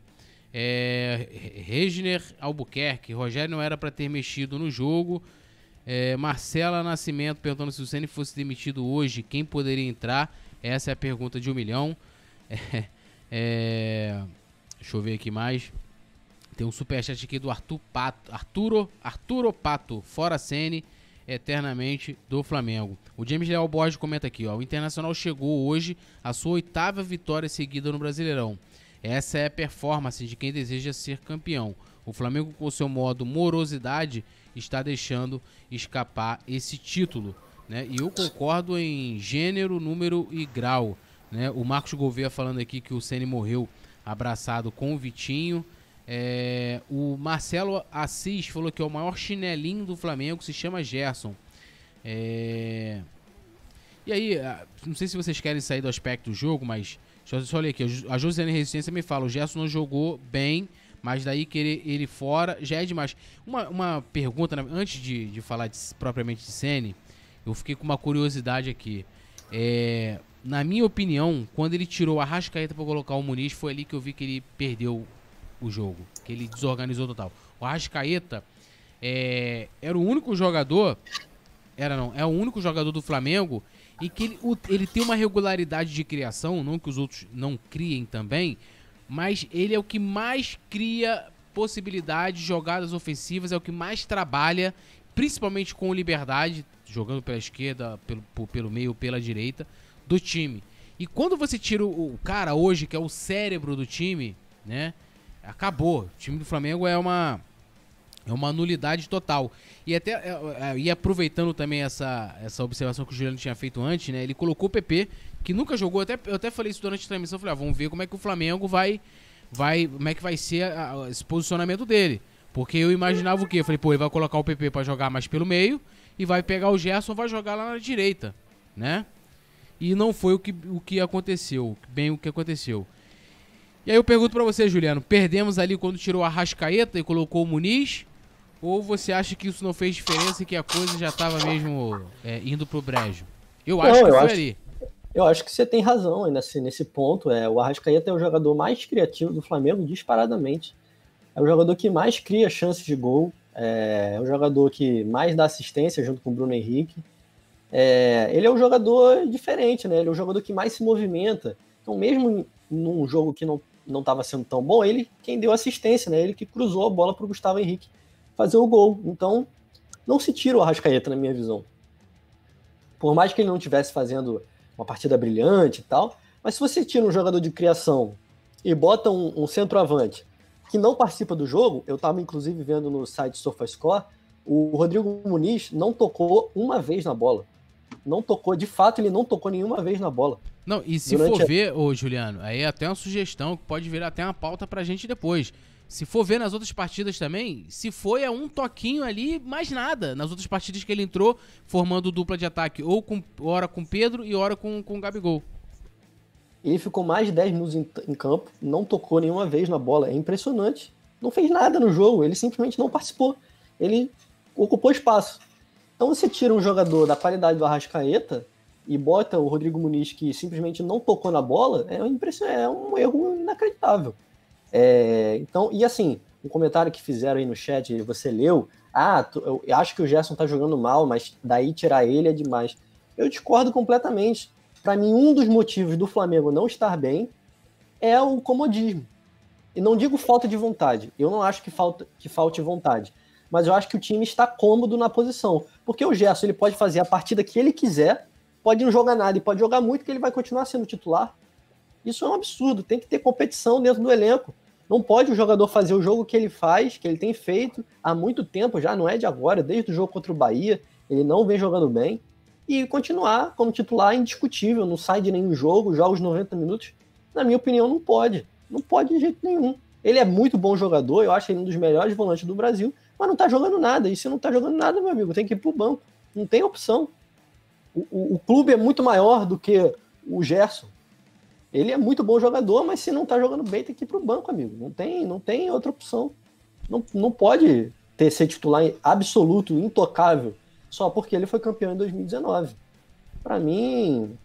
Regner Albuquerque, Rogério não era para ter mexido no jogo. Marcela Nascimento perguntando se o Ceni fosse demitido hoje, quem poderia entrar? Essa é a pergunta de 1 milhão. Deixa eu ver aqui mais. Tem um superchat aqui do Arturo Pato, fora Ceni, eternamente do Flamengo. O James Leal Borges comenta aqui, ó, o Internacional chegou hoje à sua 8ª vitória seguida no Brasileirão. Essa é a performance de quem deseja ser campeão. O Flamengo, com seu modo morosidade, está deixando escapar esse título, né? E eu concordo em gênero, número e grau, né? O Marcos Gouveia falando aqui que o Ceni morreu abraçado com o Vitinho. O Marcelo Assis falou que é o maior chinelinho do Flamengo, se chama Gerson. E aí, não sei se vocês querem sair do aspecto do jogo, mas deixa eu só ler aqui. A Josiane Resistência me fala, o Gerson não jogou bem, mas daí querer ele fora já é demais. Uma pergunta, antes de falar propriamente de Ceni, eu fiquei com uma curiosidade aqui. Na minha opinião, quando ele tirou a Arrascaeta para colocar o Muniz, foi ali que eu vi que ele perdeu o jogo, que ele desorganizou total. O Arrascaeta era o único jogador, é o único jogador do Flamengo e que ele tem uma regularidade de criação, não que os outros não criem também, mas ele é o que mais cria possibilidades, jogadas ofensivas, é o que mais trabalha, principalmente com liberdade, jogando pela esquerda, pelo meio, pela direita do time. E quando você tira o cara hoje, que é o cérebro do time, né? Acabou. O time do Flamengo é uma nulidade total. E até e aproveitando também essa observação que o Juliano tinha feito antes, né? Ele colocou o PP, que nunca jogou. Eu até falei isso durante a transmissão. Eu falei, vamos ver como é que o Flamengo como é que vai ser esse posicionamento dele. Porque eu imaginava o quê? Eu falei, ele vai colocar o PP pra jogar mais pelo meio e vai pegar o Gerson, vai jogar lá na direita, né? E não foi o que aconteceu, bem o que aconteceu. E aí eu pergunto pra você, Juliano, perdemos ali quando tirou a Arrascaeta e colocou o Muniz? Ou você acha que isso não fez diferença e que a coisa já estava mesmo indo pro brejo? Eu acho que foi ali. Eu acho que você tem razão nesse ponto. O Arrascaeta é o jogador mais criativo do Flamengo, disparadamente. É o jogador que mais cria chances de gol. É o jogador que mais dá assistência junto com o Bruno Henrique. Ele é um jogador diferente, né? Ele é o jogador que mais se movimenta. Então, mesmo num jogo que não estava sendo tão bom, ele quem deu assistência, né? Ele que cruzou a bola para o Gustavo Henrique fazer o gol. Então, não se tira o Arrascaeta, na minha visão. Por mais que ele não estivesse fazendo uma partida brilhante e tal, mas se você tira um jogador de criação e bota um centroavante que não participa do jogo, eu estava inclusive vendo no site SofaScore, o Rodrigo Muniz não tocou uma vez na bola. Não tocou, de fato, ele não tocou nenhuma vez na bola. Não, e se for ver, Juliano, aí é até uma sugestão que pode virar até uma pauta pra gente depois. Se for ver nas outras partidas também, se foi um toquinho ali, mais nada. Nas outras partidas que ele entrou, formando dupla de ataque, hora com Pedro e hora com o Gabigol. Ele ficou mais de 10 minutos em campo, não tocou nenhuma vez na bola. É impressionante. Não fez nada no jogo, ele simplesmente não participou. Ele ocupou espaço. Então você tira um jogador da qualidade do Arrascaeta e bota o Rodrigo Muniz, que simplesmente não tocou na bola, é um erro inacreditável. Então, e assim, um comentário que fizeram aí no chat, você leu, eu acho que o Gerson tá jogando mal, mas daí tirar ele é demais. Eu discordo completamente. Para mim, um dos motivos do Flamengo não estar bem é o comodismo. E não digo falta de vontade. Eu não acho que falte vontade. Mas eu acho que o time está cômodo na posição. Porque o Gerson ele pode fazer a partida que ele quiser, pode não jogar nada e pode jogar muito, que ele vai continuar sendo titular. Isso é um absurdo. Tem que ter competição dentro do elenco. Não pode o jogador fazer o jogo que ele faz, que ele tem feito há muito tempo já, não é de agora, desde o jogo contra o Bahia, ele não vem jogando bem, e continuar como titular indiscutível, não sai de nenhum jogo, joga os 90 minutos. Na minha opinião, não pode. Não pode de jeito nenhum. Ele é muito bom jogador, eu acho ele um dos melhores volantes do Brasil, mas não tá jogando nada. E se não tá jogando nada, meu amigo, tem que ir pro banco. Não tem opção. O clube é muito maior do que o Gerson. Ele é muito bom jogador, mas se não tá jogando bem, tem que ir pro banco, amigo. Não tem outra opção. Não pode ser titular absoluto, intocável, só porque ele foi campeão em 2019. Para mim,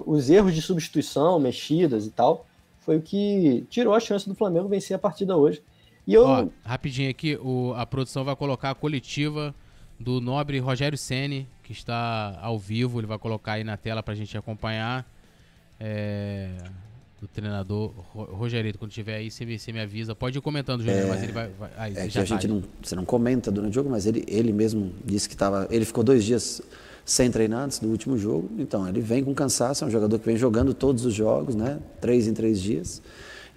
os erros de substituição, mexidas e tal, foi o que tirou a chance do Flamengo vencer a partida hoje. E rapidinho aqui, a produção vai colocar a coletiva do nobre Rogério Ceni, que está ao vivo, ele vai colocar aí na tela pra gente acompanhar. Do treinador Rogerito, quando tiver aí, você me avisa. Pode ir comentando, Júnior, mas ele vai que a gente você não comenta durante o jogo, mas ele mesmo disse que ele ficou 2 dias sem treinar antes do último jogo, então ele vem com cansaço, é um jogador que vem jogando todos os jogos, né, 3 em 3 dias,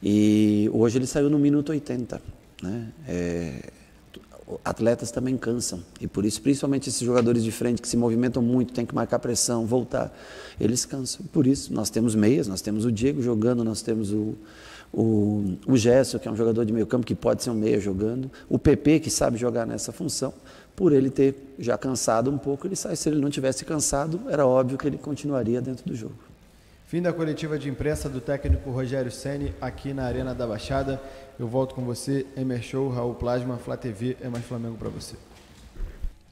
e hoje ele saiu no minuto 80, né, atletas também cansam, e por isso, principalmente esses jogadores de frente que se movimentam muito, tem que marcar pressão, voltar, eles cansam. Por isso, nós temos meias, nós temos o Diego jogando, nós temos o Gerson, que é um jogador de meio campo, que pode ser um meia jogando, o PP, que sabe jogar nessa função. Por ele ter já cansado um pouco, ele sai. Se ele não tivesse cansado, era óbvio que ele continuaria dentro do jogo. Fim da coletiva de imprensa do técnico Rogério Ceni aqui na Arena da Baixada. Eu volto com você, Emer Show, Raul Plasma, Flá TV, é mais Flamengo para você.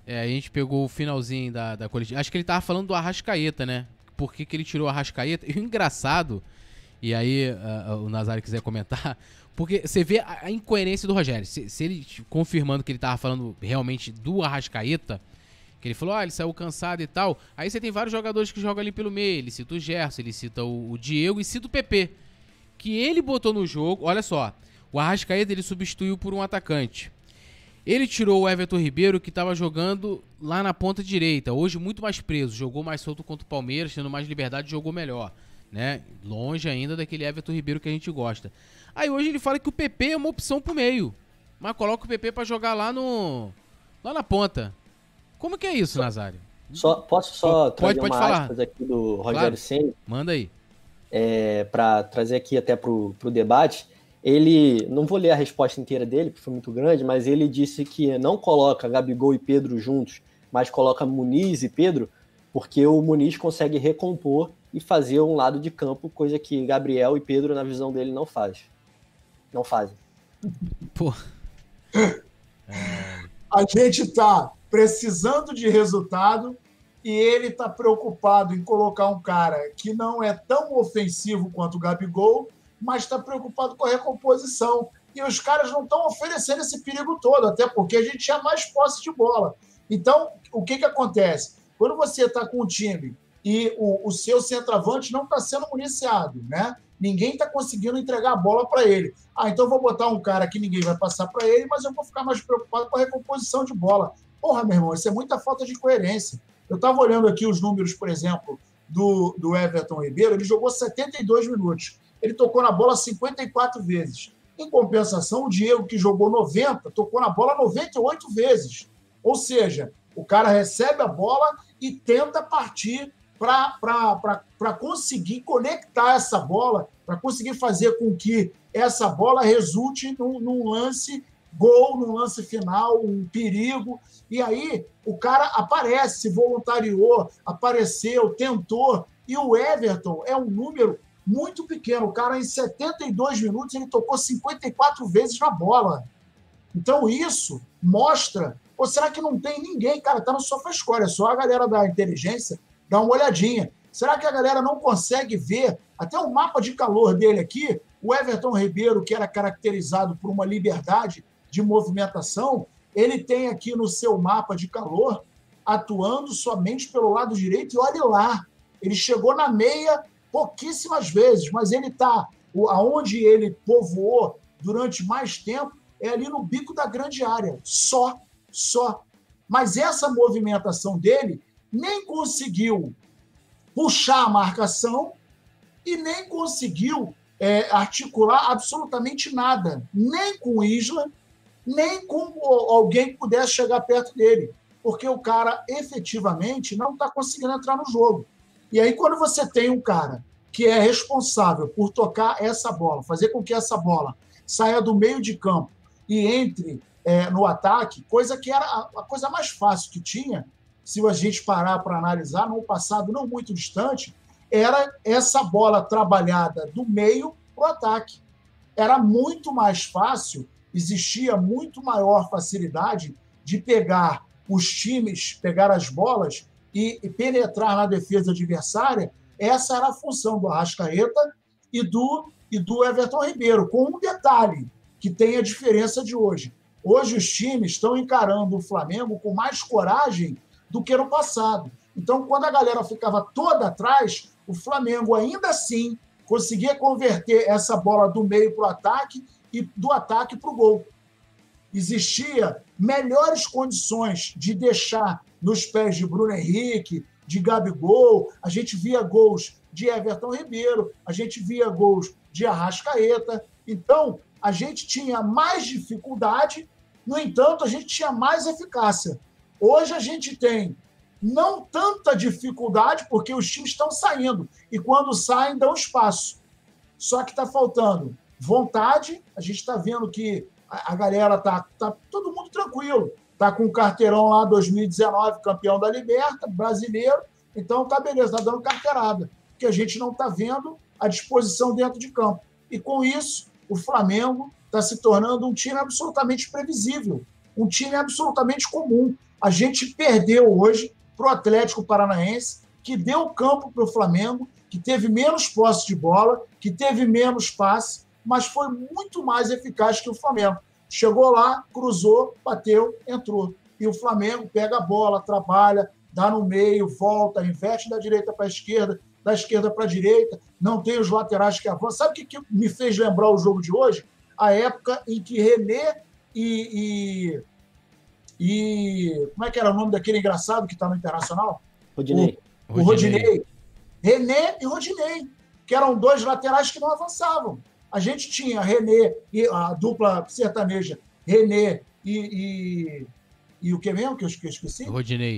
A gente pegou o finalzinho da coletiva. Acho que ele tava falando do Arrascaeta, né? Por que ele tirou o Arrascaeta? E o engraçado, e aí o Nazário quiser comentar, porque você vê a incoerência do Rogério. Se ele confirmando que ele tava falando realmente do Arrascaeta, que ele falou, ele saiu cansado e tal, aí você tem vários jogadores que jogam ali pelo meio. Ele cita o Gerson, ele cita o Diego e cita o PP, que ele botou no jogo. Olha só, o Arrascaeta ele substituiu por um atacante. Ele tirou o Everton Ribeiro, que estava jogando lá na ponta direita, hoje muito mais preso, jogou mais solto contra o Palmeiras, tendo mais liberdade, jogou melhor, né? Longe ainda daquele Everton Ribeiro que a gente gosta. Aí hoje ele fala que o PP é uma opção pro meio, mas coloca o PP para jogar lá na ponta. Como que é isso, Nazário? Posso trazer pode uma falar. aspas aqui do Rogério Ceni? Manda aí. Para trazer aqui até pro debate. Ele, não vou ler a resposta inteira dele, porque foi muito grande, mas ele disse que não coloca Gabigol e Pedro juntos, mas coloca Muniz e Pedro, porque o Muniz consegue recompor e fazer um lado de campo, coisa que Gabriel e Pedro, na visão dele, não fazem. Pô. A gente está precisando de resultado e ele está preocupado em colocar um cara que não é tão ofensivo quanto o Gabigol, mas está preocupado com a recomposição. E os caras não estão oferecendo esse perigo todo, até porque a gente tinha mais posse de bola. Então, o que acontece? Quando você está com um time e o seu centroavante não está sendo municiado, né? Ninguém está conseguindo entregar a bola para ele. Então eu vou botar um cara que ninguém vai passar para ele, mas eu vou ficar mais preocupado com a recomposição de bola. Porra, meu irmão, isso é muita falta de coerência. Eu estava olhando aqui os números, por exemplo, do Everton Ribeiro, ele jogou 72 minutos. Ele tocou na bola 54 vezes. Em compensação, o Diego, que jogou 90, tocou na bola 98 vezes. Ou seja, o cara recebe a bola e tenta partir para conseguir conectar essa bola, para conseguir fazer com que essa bola resulte num lance gol, num lance final, um perigo. E aí o cara aparece, se voluntariou, apareceu, tentou. E o Everton é um número muito pequeno. O cara, em 72 minutos, ele tocou 54 vezes na bola. Então, isso mostra... Ou será que não tem ninguém? Cara, tá no SofaScore. É só a galera da inteligência dar uma olhadinha. Será que a galera não consegue ver Até o mapa de calor dele aqui, o Everton Ribeiro, que era caracterizado por uma liberdade de movimentação, ele tem aqui no seu mapa de calor atuando somente pelo lado direito, e olhe lá, ele chegou na meia pouquíssimas vezes, mas ele está, aonde ele povoou durante mais tempo, é ali no bico da grande área, só. Mas essa movimentação dele nem conseguiu puxar a marcação e nem conseguiu articular absolutamente nada, nem com o Isla, nem com alguém que pudesse chegar perto dele, porque o cara efetivamente não está conseguindo entrar no jogo. E aí, quando você tem um cara que é responsável por tocar essa bola, fazer com que essa bola saia do meio de campo e entre no ataque, coisa que era a coisa mais fácil que tinha, se a gente parar para analisar, num passado não muito distante, era essa bola trabalhada do meio para o ataque. Era muito mais fácil, existia muito maior facilidade de pegar os times, pegar as bolas e penetrar na defesa adversária. Essa era a função do Arrascaeta e do Everton Ribeiro, com um detalhe que tem a diferença de hoje. Hoje os times estão encarando o Flamengo com mais coragem do que no passado. Então, quando a galera ficava toda atrás, o Flamengo ainda assim conseguia converter essa bola do meio para o ataque e do ataque para o gol. Existia melhores condições de deixar nos pés de Bruno Henrique, de Gabigol, a gente via gols de Everton Ribeiro, a gente via gols de Arrascaeta. Então, a gente tinha mais dificuldade, no entanto, a gente tinha mais eficácia. Hoje a gente tem não tanta dificuldade, porque os times estão saindo, e quando saem, dão espaço. Só que está faltando vontade, a gente está vendo que a galera tá todo mundo tranquilo, está com o carteirão lá 2019, campeão da Liberta, brasileiro, então tá beleza, está dando carteirada, porque a gente não está vendo a disposição dentro de campo. E com isso, o Flamengo está se tornando um time absolutamente previsível, um time absolutamente comum. A gente perdeu hoje para o Atlético Paranaense, que deu campo para o Flamengo, que teve menos posse de bola, que teve menos passe, mas foi muito mais eficaz que o Flamengo. Chegou lá, cruzou, bateu, entrou. E o Flamengo pega a bola, trabalha, dá no meio, volta, inverte da direita para a esquerda, da esquerda para a direita, não tem os laterais que avançam. Sabe o que me fez lembrar o jogo de hoje? A época em que René e como é que era o nome daquele engraçado que está no Internacional? Rodinei. O Rodinei. René e Rodinei, que eram dois laterais que não avançavam. A gente tinha René e a dupla sertaneja, René e o que mesmo que eu esqueci? Rodinei,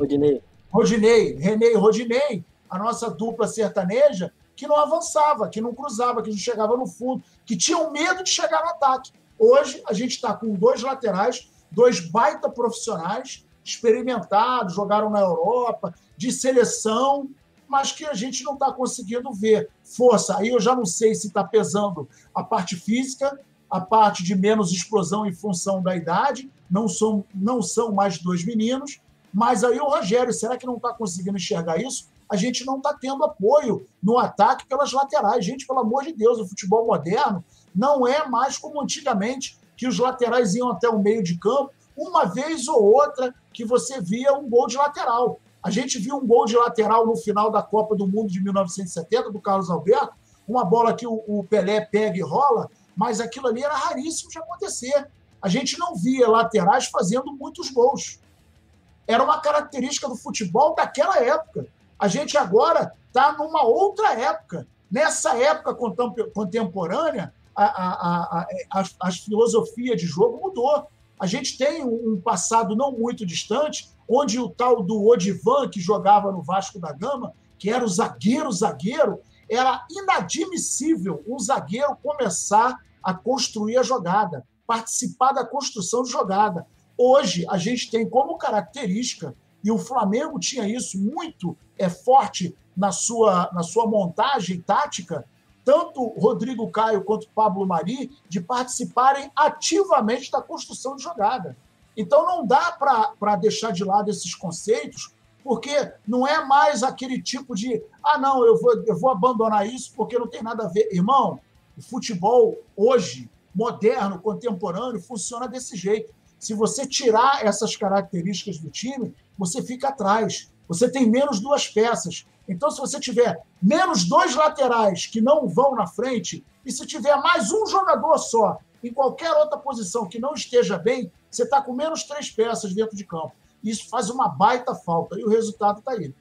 René e Rodinei, a nossa dupla sertaneja, que não avançava, que não cruzava, que não chegava no fundo, que tinham medo de chegar no ataque. Hoje, a gente está com dois laterais, dois baita profissionais, experimentados, jogaram na Europa, de seleção, mas que a gente não está conseguindo ver força. Aí eu já não sei se está pesando a parte física, a parte de menos explosão em função da idade, não são mais dois meninos, mas aí o Rogério, será que não está conseguindo enxergar isso? A gente não está tendo apoio no ataque pelas laterais. Gente, pelo amor de Deus, o futebol moderno não é mais como antigamente, que os laterais iam até o meio de campo, uma vez ou outra que você via um gol de lateral. A gente viu um gol de lateral no final da Copa do Mundo de 1970, do Carlos Alberto, uma bola que o Pelé pega e rola, mas aquilo ali era raríssimo de acontecer. A gente não via laterais fazendo muitos gols. Era uma característica do futebol daquela época. A gente agora está numa outra época. Nessa época contemporânea, a filosofia de jogo mudou. A gente tem um passado não muito distante, onde o tal do Odivan, que jogava no Vasco da Gama, que era o zagueiro, era inadmissível um zagueiro começar a construir a jogada, participar da construção de jogada. Hoje, a gente tem como característica, e o Flamengo tinha isso muito forte na sua montagem tática, tanto Rodrigo Caio quanto Pablo Mari, de participarem ativamente da construção de jogada. Então, não dá para deixar de lado esses conceitos Porque não é mais aquele tipo de, não, eu vou abandonar isso porque não tem nada a ver. Irmão, o futebol hoje, moderno, contemporâneo, funciona desse jeito. Se você tirar essas características do time, você fica atrás. Você tem menos 2 peças. Então, se você tiver menos 2 laterais que não vão na frente, e se tiver mais um jogador só em qualquer outra posição que não esteja bem, você está com menos 3 peças dentro de campo. Isso faz uma baita falta. E o resultado está aí.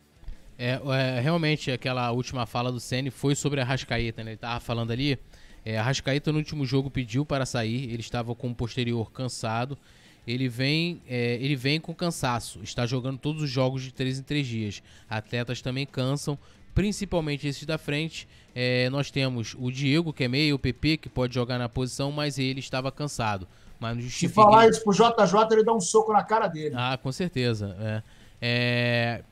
Realmente, aquela última fala do Ceni foi sobre a Arrascaeta, né? Ele estava falando ali. A Arrascaeta no último jogo pediu para sair. Ele estava com o posterior cansado. Ele vem com cansaço, está jogando todos os jogos de 3 em 3 dias. Atletas também cansam, principalmente esses da frente. Nós temos o Diego, que é meio, o PP, que pode jogar na posição, mas ele estava cansado. Mas não justifica. Se falar isso pro JJ, ele dá um soco na cara dele. Com certeza.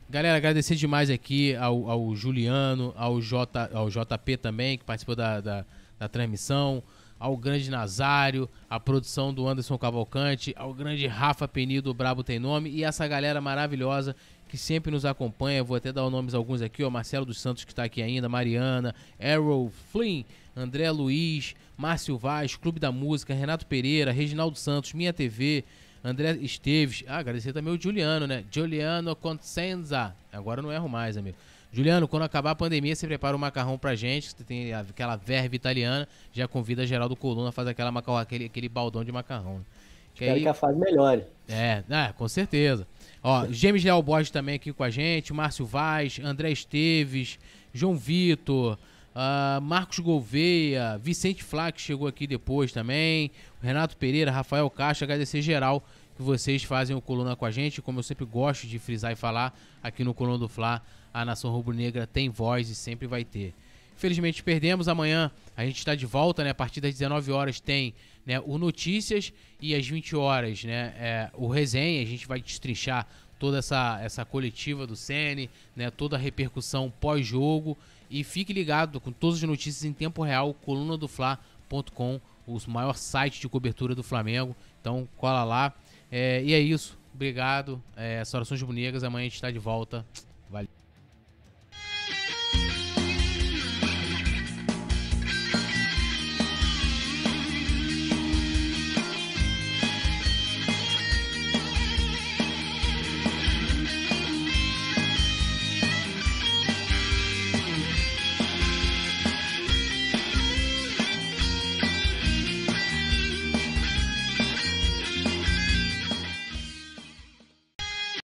Galera, agradecer demais aqui ao Juliano, ao JP também, que participou da transmissão, ao grande Nazário, a produção do Anderson Cavalcante, ao grande Rafa Penido, Brabo Tem Nome, e essa galera maravilhosa que sempre nos acompanha. Vou até dar os nomes alguns aqui, Marcelo dos Santos, que está aqui ainda, Mariana, Errol, Flynn, André Luiz, Márcio Vaz, Clube da Música, Renato Pereira, Reginaldo Santos, Minha TV, André Esteves, agradecer também o Juliano, né? Juliano Consenza, agora eu não erro mais, amigo. Juliano, quando acabar a pandemia, você prepara um macarrão pra gente, você tem aquela verve italiana, já convida geral do Coluna a fazer aquele baldão de macarrão. Espero que a fase melhore. Com certeza. James Leal Borges também aqui com a gente, Márcio Vaz, André Esteves, João Vitor, Marcos Gouveia, Vicente Flá, que chegou aqui depois também, Renato Pereira, Rafael Caixa, agradecer geral que vocês fazem o Coluna com a gente. Como eu sempre gosto de frisar e falar, aqui no Coluna do Fla, a nação rubro-negra tem voz e sempre vai ter. Infelizmente perdemos. Amanhã a gente está de volta, né? A partir das 19 horas tem, né, o Notícias, e às 20 horas, né, o Resenha. A gente vai destrinchar toda essa coletiva do Ceni, né, toda a repercussão pós-jogo. E fique ligado com todas as notícias em tempo real, colunadofla.com, o maior site de cobertura do Flamengo. Então cola lá. E é isso. Obrigado. Saudações rubro-negras. Amanhã a gente está de volta.